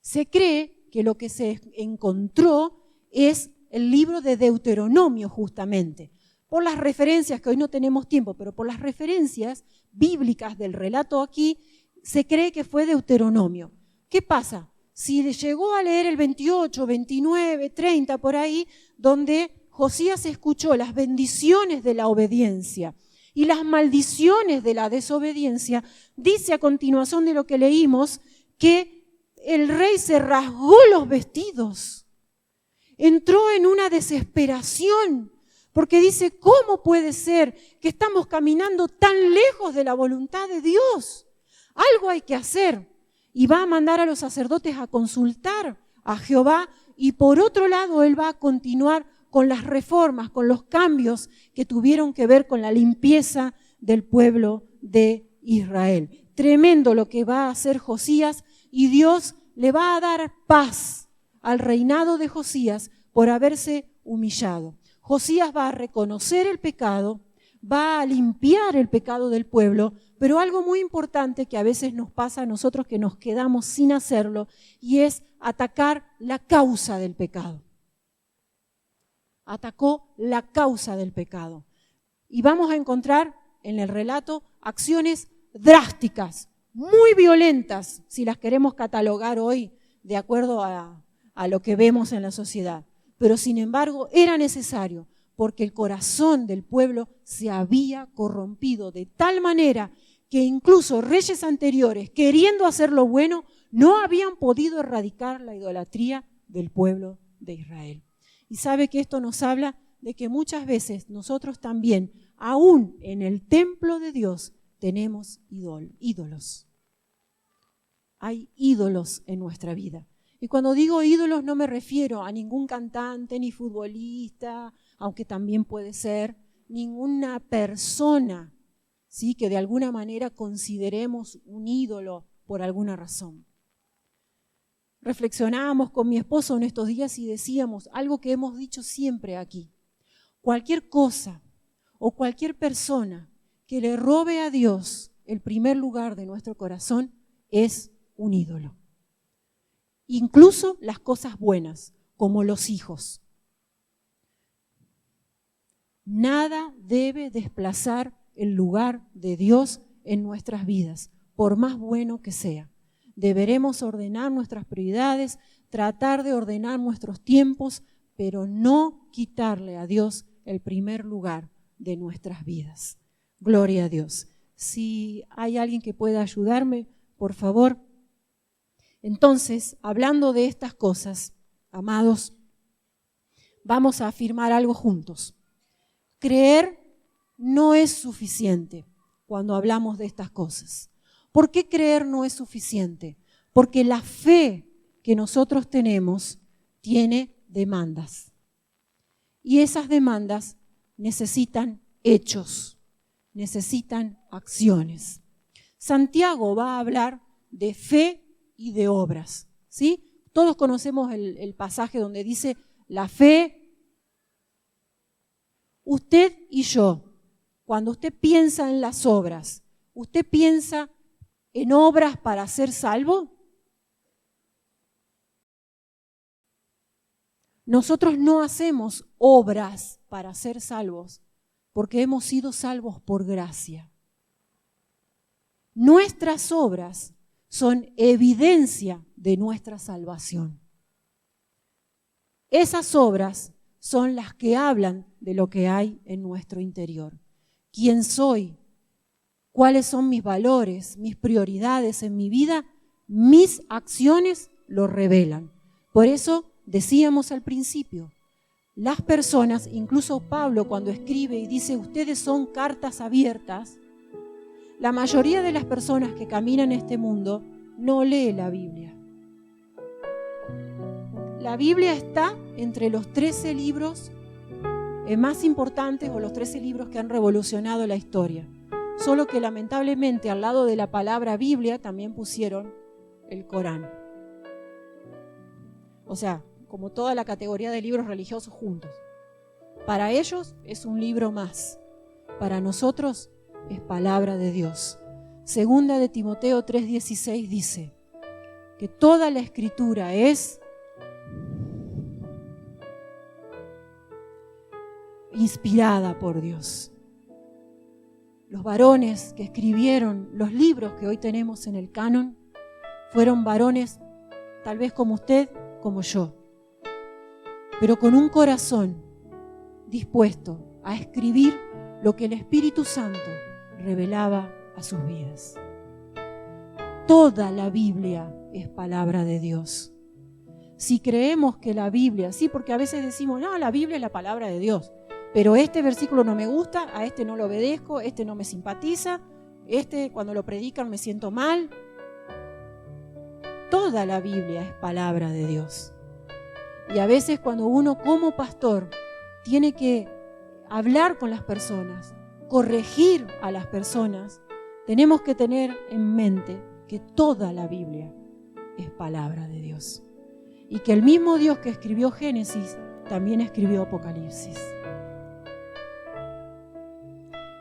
S1: Se cree que lo que se encontró es el libro de Deuteronomio justamente, por las referencias, que hoy no tenemos tiempo, pero por las referencias bíblicas del relato aquí, se cree que fue Deuteronomio. ¿Qué pasa? Si llegó a leer el 28, 29, 30, por ahí, donde Josías escuchó las bendiciones de la obediencia y las maldiciones de la desobediencia, dice a continuación de lo que leímos que el rey se rasgó los vestidos, entró en una desesperación, porque dice, ¿cómo puede ser que estamos caminando tan lejos de la voluntad de Dios? Algo hay que hacer. Y va a mandar a los sacerdotes a consultar a Jehová y por otro lado él va a continuar con las reformas, con los cambios que tuvieron que ver con la limpieza del pueblo de Israel. Tremendo lo que va a hacer Josías y Dios le va a dar paz al reinado de Josías por haberse humillado. Josías va a reconocer el pecado, va a limpiar el pecado del pueblo, pero algo muy importante que a veces nos pasa a nosotros que nos quedamos sin hacerlo y es atacar la causa del pecado. Atacó la causa del pecado. Y vamos a encontrar en el relato acciones drásticas, muy violentas, si las queremos catalogar hoy de acuerdo a lo que vemos en la sociedad. Pero sin embargo era necesario porque el corazón del pueblo se había corrompido de tal manera que incluso reyes anteriores, queriendo hacer lo bueno, no habían podido erradicar la idolatría del pueblo de Israel. Y sabe que esto nos habla de que muchas veces nosotros también, aún en el templo de Dios, tenemos ídolos. Hay ídolos en nuestra vida. Y cuando digo ídolos no me refiero a ningún cantante ni futbolista, aunque también puede ser, ninguna persona, ¿sí?, que de alguna manera consideremos un ídolo por alguna razón. Reflexionábamos con mi esposo en estos días y decíamos algo que hemos dicho siempre aquí. Cualquier cosa o cualquier persona que le robe a Dios el primer lugar de nuestro corazón es un ídolo. Incluso las cosas buenas, como los hijos. Nada debe desplazar el lugar de Dios en nuestras vidas, por más bueno que sea. Deberemos ordenar nuestras prioridades, tratar de ordenar nuestros tiempos, pero no quitarle a Dios el primer lugar de nuestras vidas. Gloria a Dios. Si hay alguien que pueda ayudarme, por favor. Entonces, hablando de estas cosas, amados, vamos a afirmar algo juntos. Creer no es suficiente cuando hablamos de estas cosas. ¿Por qué creer no es suficiente? Porque la fe que nosotros tenemos tiene demandas. Y esas demandas necesitan hechos, necesitan acciones. Santiago va a hablar de fe y de obras, ¿sí? Todos conocemos el pasaje donde dice la fe. Usted y yo, cuando usted piensa en las obras, ¿usted piensa en obras para ser salvo? Nosotros no hacemos obras para ser salvos, porque hemos sido salvos por gracia. Nuestras obras son evidencia de nuestra salvación. Esas obras son las que hablan de lo que hay en nuestro interior. ¿Quién soy? ¿Cuáles son mis valores, mis prioridades en mi vida? Mis acciones lo revelan. Por eso decíamos al principio, las personas, incluso Pablo cuando escribe y dice, ustedes son cartas abiertas, la mayoría de las personas que caminan en este mundo no lee la Biblia. La Biblia está entre los 13 libros más importantes o los 13 libros que han revolucionado la historia. Solo que lamentablemente al lado de la palabra Biblia también pusieron el Corán. O sea, como toda la categoría de libros religiosos juntos. Para ellos es un libro más. Para nosotros es palabra de Dios. Segunda de Timoteo 3:16 dice que toda la escritura es inspirada por Dios. Los varones que escribieron los libros que hoy tenemos en el canon fueron varones tal vez como usted, como yo, pero con un corazón dispuesto a escribir lo que el Espíritu Santo revelaba a sus vidas. Toda la Biblia es palabra de Dios. Si creemos que la Biblia, sí, porque a veces decimos, no, la Biblia es la palabra de Dios, pero este versículo no me gusta, a este no lo obedezco, este no me simpatiza, este cuando lo predican me siento mal. Toda la Biblia es palabra de Dios. Y a veces cuando uno como pastor tiene que hablar con las personas, corregir a las personas, tenemos que tener en mente que toda la Biblia es palabra de Dios. Y que el mismo Dios que escribió Génesis también escribió Apocalipsis.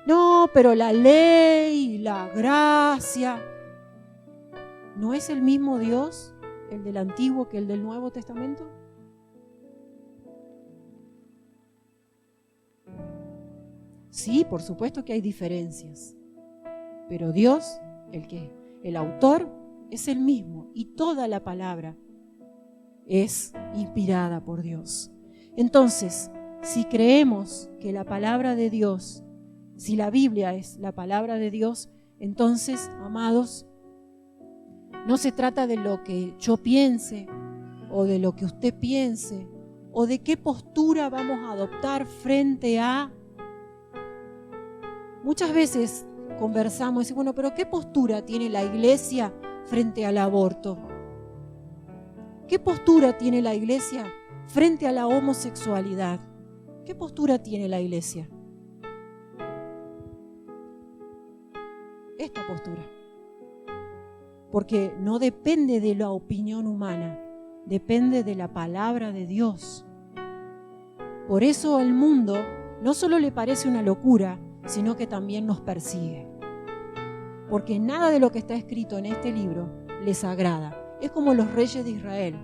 S1: No, pero la ley, la gracia, ¿no es el mismo Dios, el del Antiguo que el del Nuevo Testamento? Sí, por supuesto que hay diferencias, pero Dios, el autor, es el mismo y toda la palabra es inspirada por Dios. Entonces, si creemos que la palabra de Dios, si la Biblia es la palabra de Dios, entonces, amados, no se trata de lo que yo piense o de lo que usted piense o de qué postura vamos a adoptar frente a... Muchas veces conversamos y decimos, bueno, pero ¿qué postura tiene la iglesia frente al aborto? ¿Qué postura tiene la iglesia frente a la homosexualidad? ¿Qué postura tiene la iglesia? Esta postura. Porque no depende de la opinión humana, depende de la palabra de Dios. Por eso al mundo no solo le parece una locura, sino que también nos persigue. porque nada de lo que está escrito en este libro les agrada. Es como los reyes de Israel.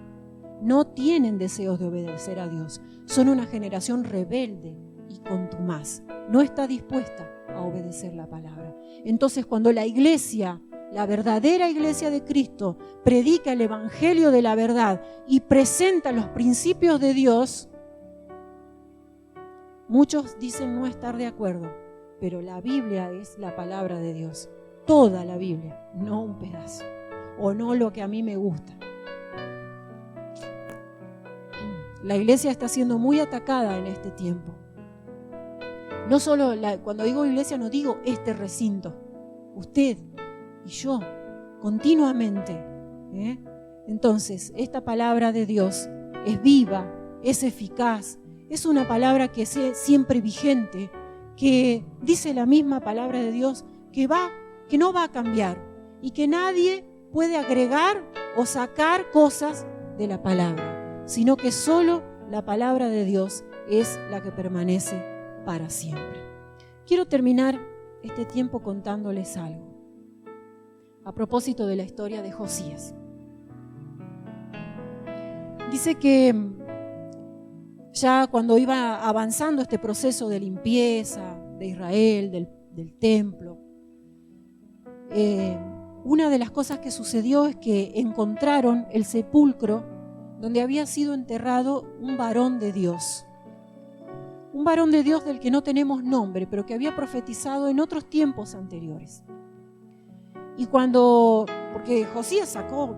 S1: No tienen deseos de obedecer a Dios. Son una generación rebelde y contumaz. No está dispuesta a obedecer la palabra. Entonces, cuando la iglesia, la verdadera iglesia de Cristo, predica el evangelio de la verdad y presenta los principios de Dios, muchos dicen no estar de acuerdo, pero la Biblia es la palabra de Dios. Toda la Biblia, no un pedazo, o no lo que a mí me gusta. La iglesia está siendo muy atacada en este tiempo. No solo, cuando digo iglesia no digo este recinto, usted y yo, continuamente. Entonces, esta palabra de Dios es viva, es eficaz, es una palabra que es siempre vigente, que dice la misma palabra de Dios, que no va a cambiar y que nadie puede agregar o sacar cosas de la palabra, sino que solo la palabra de Dios es la que permanece para siempre. Quiero terminar este tiempo contándoles algo a propósito de la historia de Josías. Dice que ya cuando iba avanzando este proceso de limpieza de Israel, del templo, una de las cosas que sucedió es que encontraron el sepulcro donde había sido enterrado un varón de Dios. Un varón de Dios del que no tenemos nombre, pero que había profetizado en otros tiempos anteriores. Y porque Josías sacó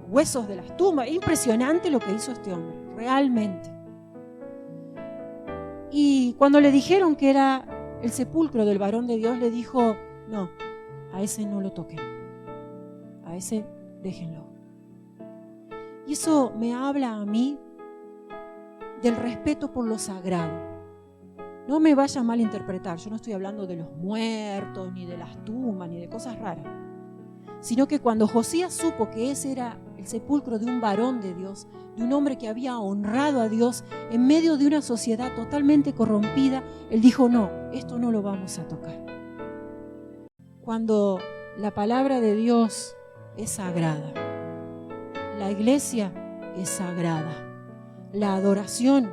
S1: huesos de las tumbas, impresionante lo que hizo este hombre, realmente. Y cuando le dijeron que era el sepulcro del varón de Dios, le dijo, no, a ese no lo toquen, a ese déjenlo. Y eso me habla a mí del respeto por lo sagrado. No me vaya a malinterpretar, yo no estoy hablando de los muertos, ni de las tumbas, ni de cosas raras, sino que cuando Josías supo que ese era el sepulcro de un varón de Dios, de un hombre que había honrado a Dios en medio de una sociedad totalmente corrompida, él dijo, no, esto no lo vamos a tocar. Cuando la palabra de Dios es sagrada, la iglesia es sagrada, la adoración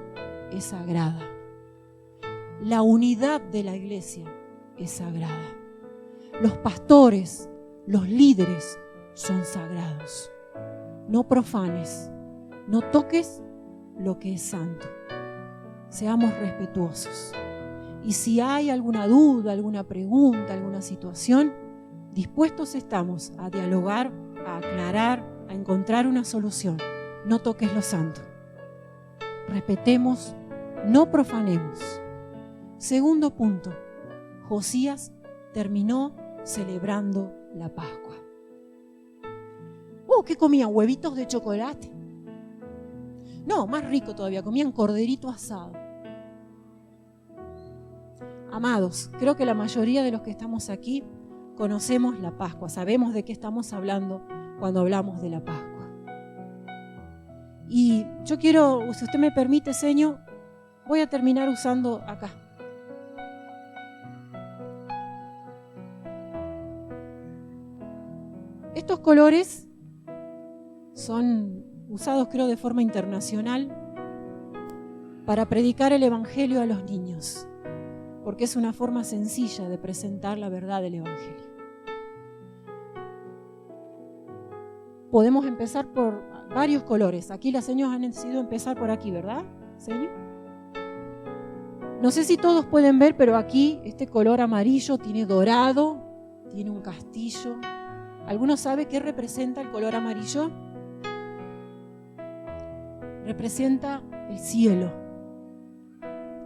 S1: es sagrada, la unidad de la iglesia es sagrada, los pastores, los líderes son sagrados. No profanes, no toques lo que es santo. Seamos respetuosos. Y si hay alguna duda, alguna pregunta, alguna situación, dispuestos estamos a dialogar, a aclarar, a encontrar una solución. No toques lo santo. Respetemos, no profanemos. Segundo punto, Josías terminó celebrando la Pascua. ¿Qué comían? ¿Huevitos de chocolate? No, más rico todavía, comían corderito asado. Amados, creo que la mayoría de los que estamos aquí conocemos la Pascua, sabemos de qué estamos hablando cuando hablamos de la Pascua. Y yo quiero, si usted me permite, Señor, voy a terminar usando acá. Estos colores son usados, creo, de forma internacional para predicar el evangelio a los niños, porque es una forma sencilla de presentar la verdad del evangelio. Podemos empezar por varios colores. Aquí las señoras han decidido empezar por aquí, ¿verdad, señor? No sé si todos pueden ver, pero aquí este color amarillo tiene dorado, tiene un castillo. ¿Alguno sabe qué representa el color amarillo? Representa el cielo,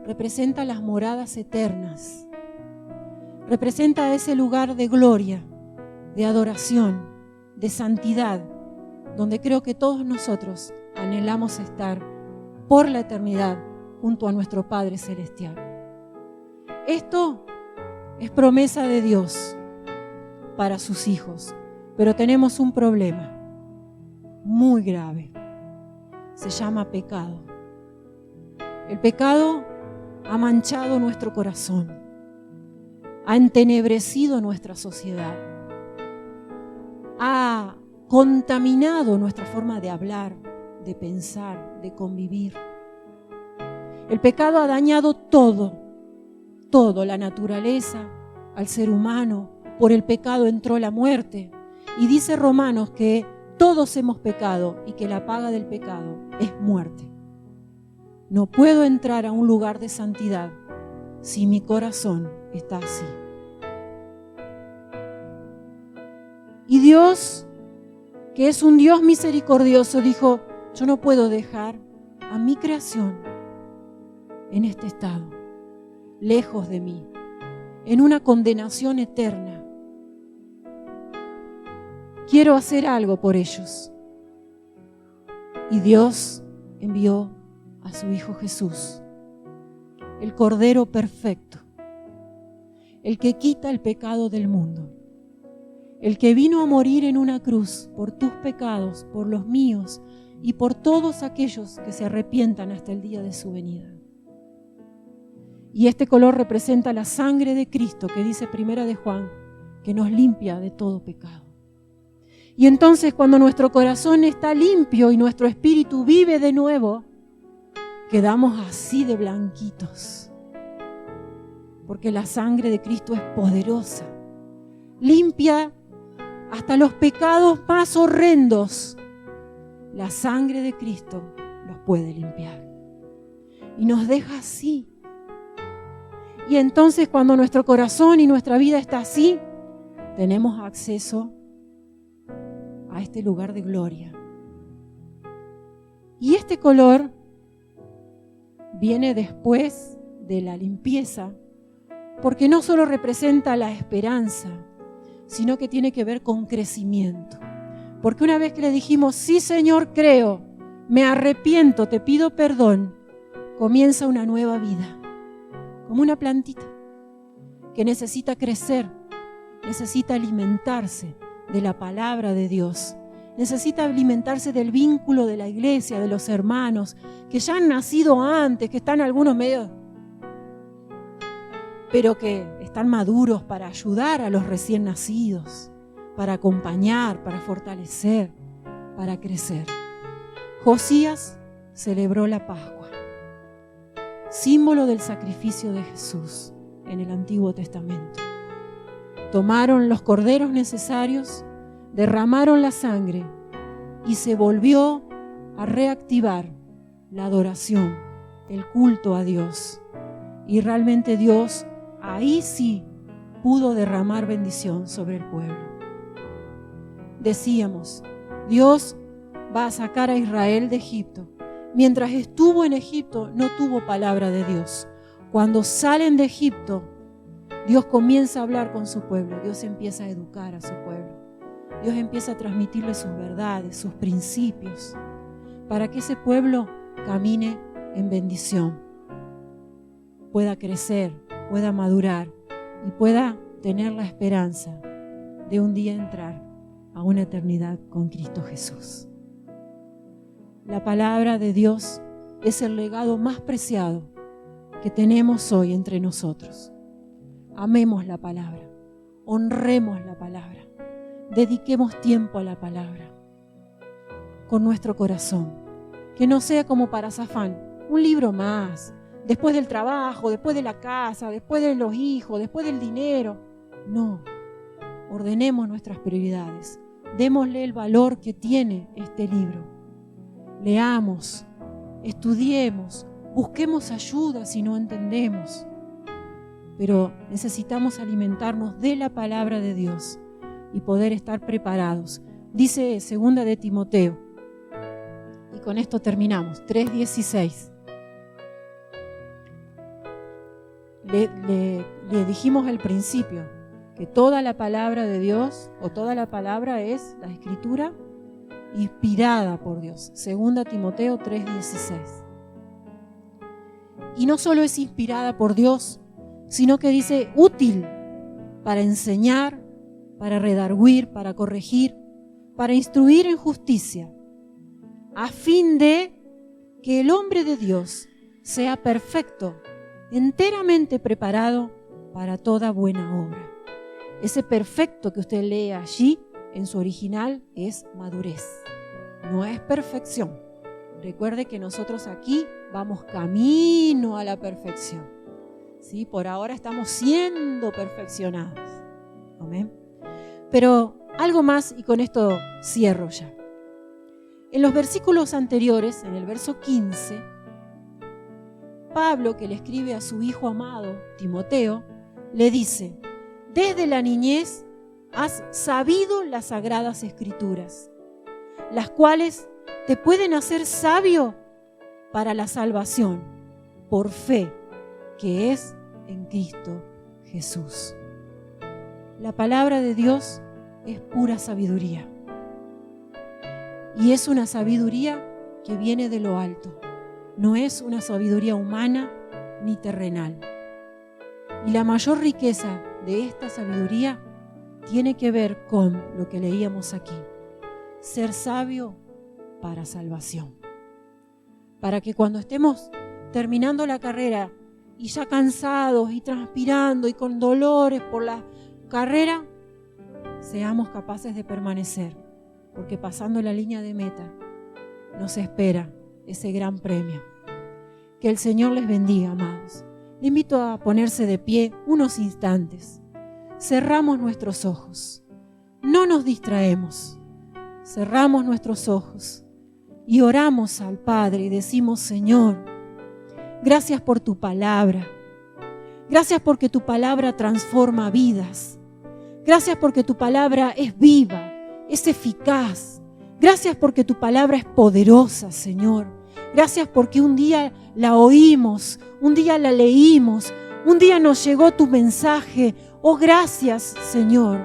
S1: representa las moradas eternas, representa ese lugar de gloria, de adoración, de santidad, donde creo que todos nosotros anhelamos estar por la eternidad junto a nuestro Padre Celestial. Esto es promesa de Dios para sus hijos, pero tenemos un problema muy grave. Se llama pecado. El pecado ha manchado nuestro corazón, ha entenebrecido nuestra sociedad, ha contaminado nuestra forma de hablar, de pensar, de convivir. El pecado ha dañado todo, la naturaleza, al ser humano. Por el pecado entró la muerte. Y dice Romanos que todos hemos pecado y que la paga del pecado es muerte. No puedo entrar a un lugar de santidad si mi corazón está así. Y Dios, que es un Dios misericordioso, dijo: yo no puedo dejar a mi creación en este estado, lejos de mí, en una condenación eterna. Quiero hacer algo por ellos. Y Dios envió a su Hijo Jesús, el Cordero perfecto, el que quita el pecado del mundo, el que vino a morir en una cruz por tus pecados, por los míos y por todos aquellos que se arrepientan hasta el día de su venida. Y este color representa la sangre de Cristo, que dice Primera de Juan, que nos limpia de todo pecado. Y entonces, cuando nuestro corazón está limpio y nuestro espíritu vive de nuevo, quedamos así de blanquitos. Porque la sangre de Cristo es poderosa, limpia hasta los pecados más horrendos. La sangre de Cristo los puede limpiar y nos deja así. Y entonces, cuando nuestro corazón y nuestra vida está así, tenemos acceso a este lugar de gloria. Y este color viene después de la limpieza, porque no solo representa la esperanza, sino que tiene que ver con crecimiento. Porque una vez que le dijimos: sí, Señor, creo, me arrepiento, te pido perdón, comienza una nueva vida, como una plantita que necesita crecer, necesita alimentarse de la palabra de Dios, necesita alimentarse del vínculo de la iglesia, de los hermanos, que ya han nacido antes, que están algunos medios, pero que están maduros para ayudar a los recién nacidos, para acompañar, para fortalecer, para crecer. Josías celebró la Pascua, símbolo del sacrificio de Jesús en el Antiguo Testamento. Tomaron los corderos necesarios, derramaron la sangre y se volvió a reactivar la adoración, el culto a Dios. Y realmente Dios ahí sí pudo derramar bendición sobre el pueblo. Decíamos, Dios va a sacar a Israel de Egipto. Mientras estuvo en Egipto no tuvo palabra de Dios. Cuando salen de Egipto, Dios comienza a hablar con su pueblo. Dios empieza a educar a su pueblo. Dios empieza a transmitirle sus verdades, sus principios, para que ese pueblo camine en bendición, pueda crecer, pueda madurar y pueda tener la esperanza de un día entrar a una eternidad con Cristo Jesús. La palabra de Dios es el legado más preciado que tenemos hoy entre nosotros. Amemos la palabra, honremos la palabra, dediquemos tiempo a la palabra con nuestro corazón. Que no sea como para Safán, un libro más, después del trabajo, después de la casa, después de los hijos, después del dinero. No, ordenemos nuestras prioridades, démosle el valor que tiene este libro. Leamos, estudiemos, busquemos ayuda si no entendemos. Pero necesitamos alimentarnos de la palabra de Dios y poder estar preparados. Dice 2 de Timoteo, y con esto terminamos, 3:16. Le dijimos al principio que toda la palabra de Dios, o toda la palabra es la Escritura inspirada por Dios. 2 Timoteo 3:16. Y no solo es inspirada por Dios, sino que dice útil para enseñar, para redarguir, para corregir, para instruir en justicia, a fin de que el hombre de Dios sea perfecto, enteramente preparado para toda buena obra. Ese perfecto que usted lee allí en su original es madurez, no es perfección. Recuerde que nosotros aquí vamos camino a la perfección, ¿sí? Por ahora estamos siendo perfeccionados. Amén. Pero algo más, y con esto cierro ya. En los versículos anteriores, en el verso 15, Pablo, que le escribe a su hijo amado, Timoteo, le dice: desde la niñez has sabido las sagradas escrituras, las cuales te pueden hacer sabio para la salvación por fe que es en Cristo Jesús. La palabra de Dios es pura sabiduría. Y es una sabiduría que viene de lo alto. No es una sabiduría humana ni terrenal. Y la mayor riqueza de esta sabiduría tiene que ver con lo que leíamos aquí. Ser sabio para salvación. Para que cuando estemos terminando la carrera y ya cansados y transpirando y con dolores por la carrera, seamos capaces de permanecer, porque pasando la línea de meta nos espera ese gran premio. Que el Señor les bendiga, amados. Les invito a ponerse de pie unos instantes. Cerramos nuestros ojos, no nos distraemos, cerramos nuestros ojos y oramos al Padre y decimos: Señor, gracias por tu palabra, gracias porque tu palabra transforma vidas, gracias porque tu palabra es viva, es eficaz, gracias porque tu palabra es poderosa, Señor, gracias porque un día la oímos, un día la leímos, un día nos llegó tu mensaje. Oh, gracias, Señor.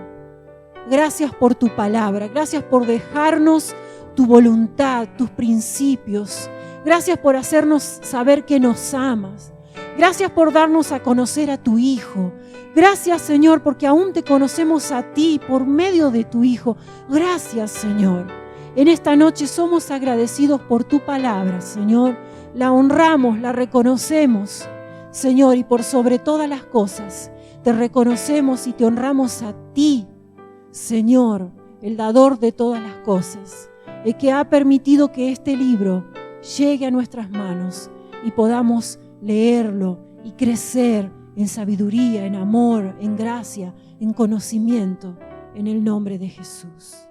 S1: Gracias por tu palabra. Gracias por dejarnos tu voluntad, tus principios. Gracias por hacernos saber que nos amas. Gracias por darnos a conocer a tu Hijo. Gracias, Señor, porque aún te conocemos a ti por medio de tu Hijo. Gracias, Señor. En esta noche somos agradecidos por tu palabra, Señor. La honramos, la reconocemos, Señor, y por sobre todas las cosas te reconocemos y te honramos a ti, Señor, el dador de todas las cosas, el que ha permitido que este libro llegue a nuestras manos y podamos leerlo y crecer en sabiduría, en amor, en gracia, en conocimiento, en el nombre de Jesús.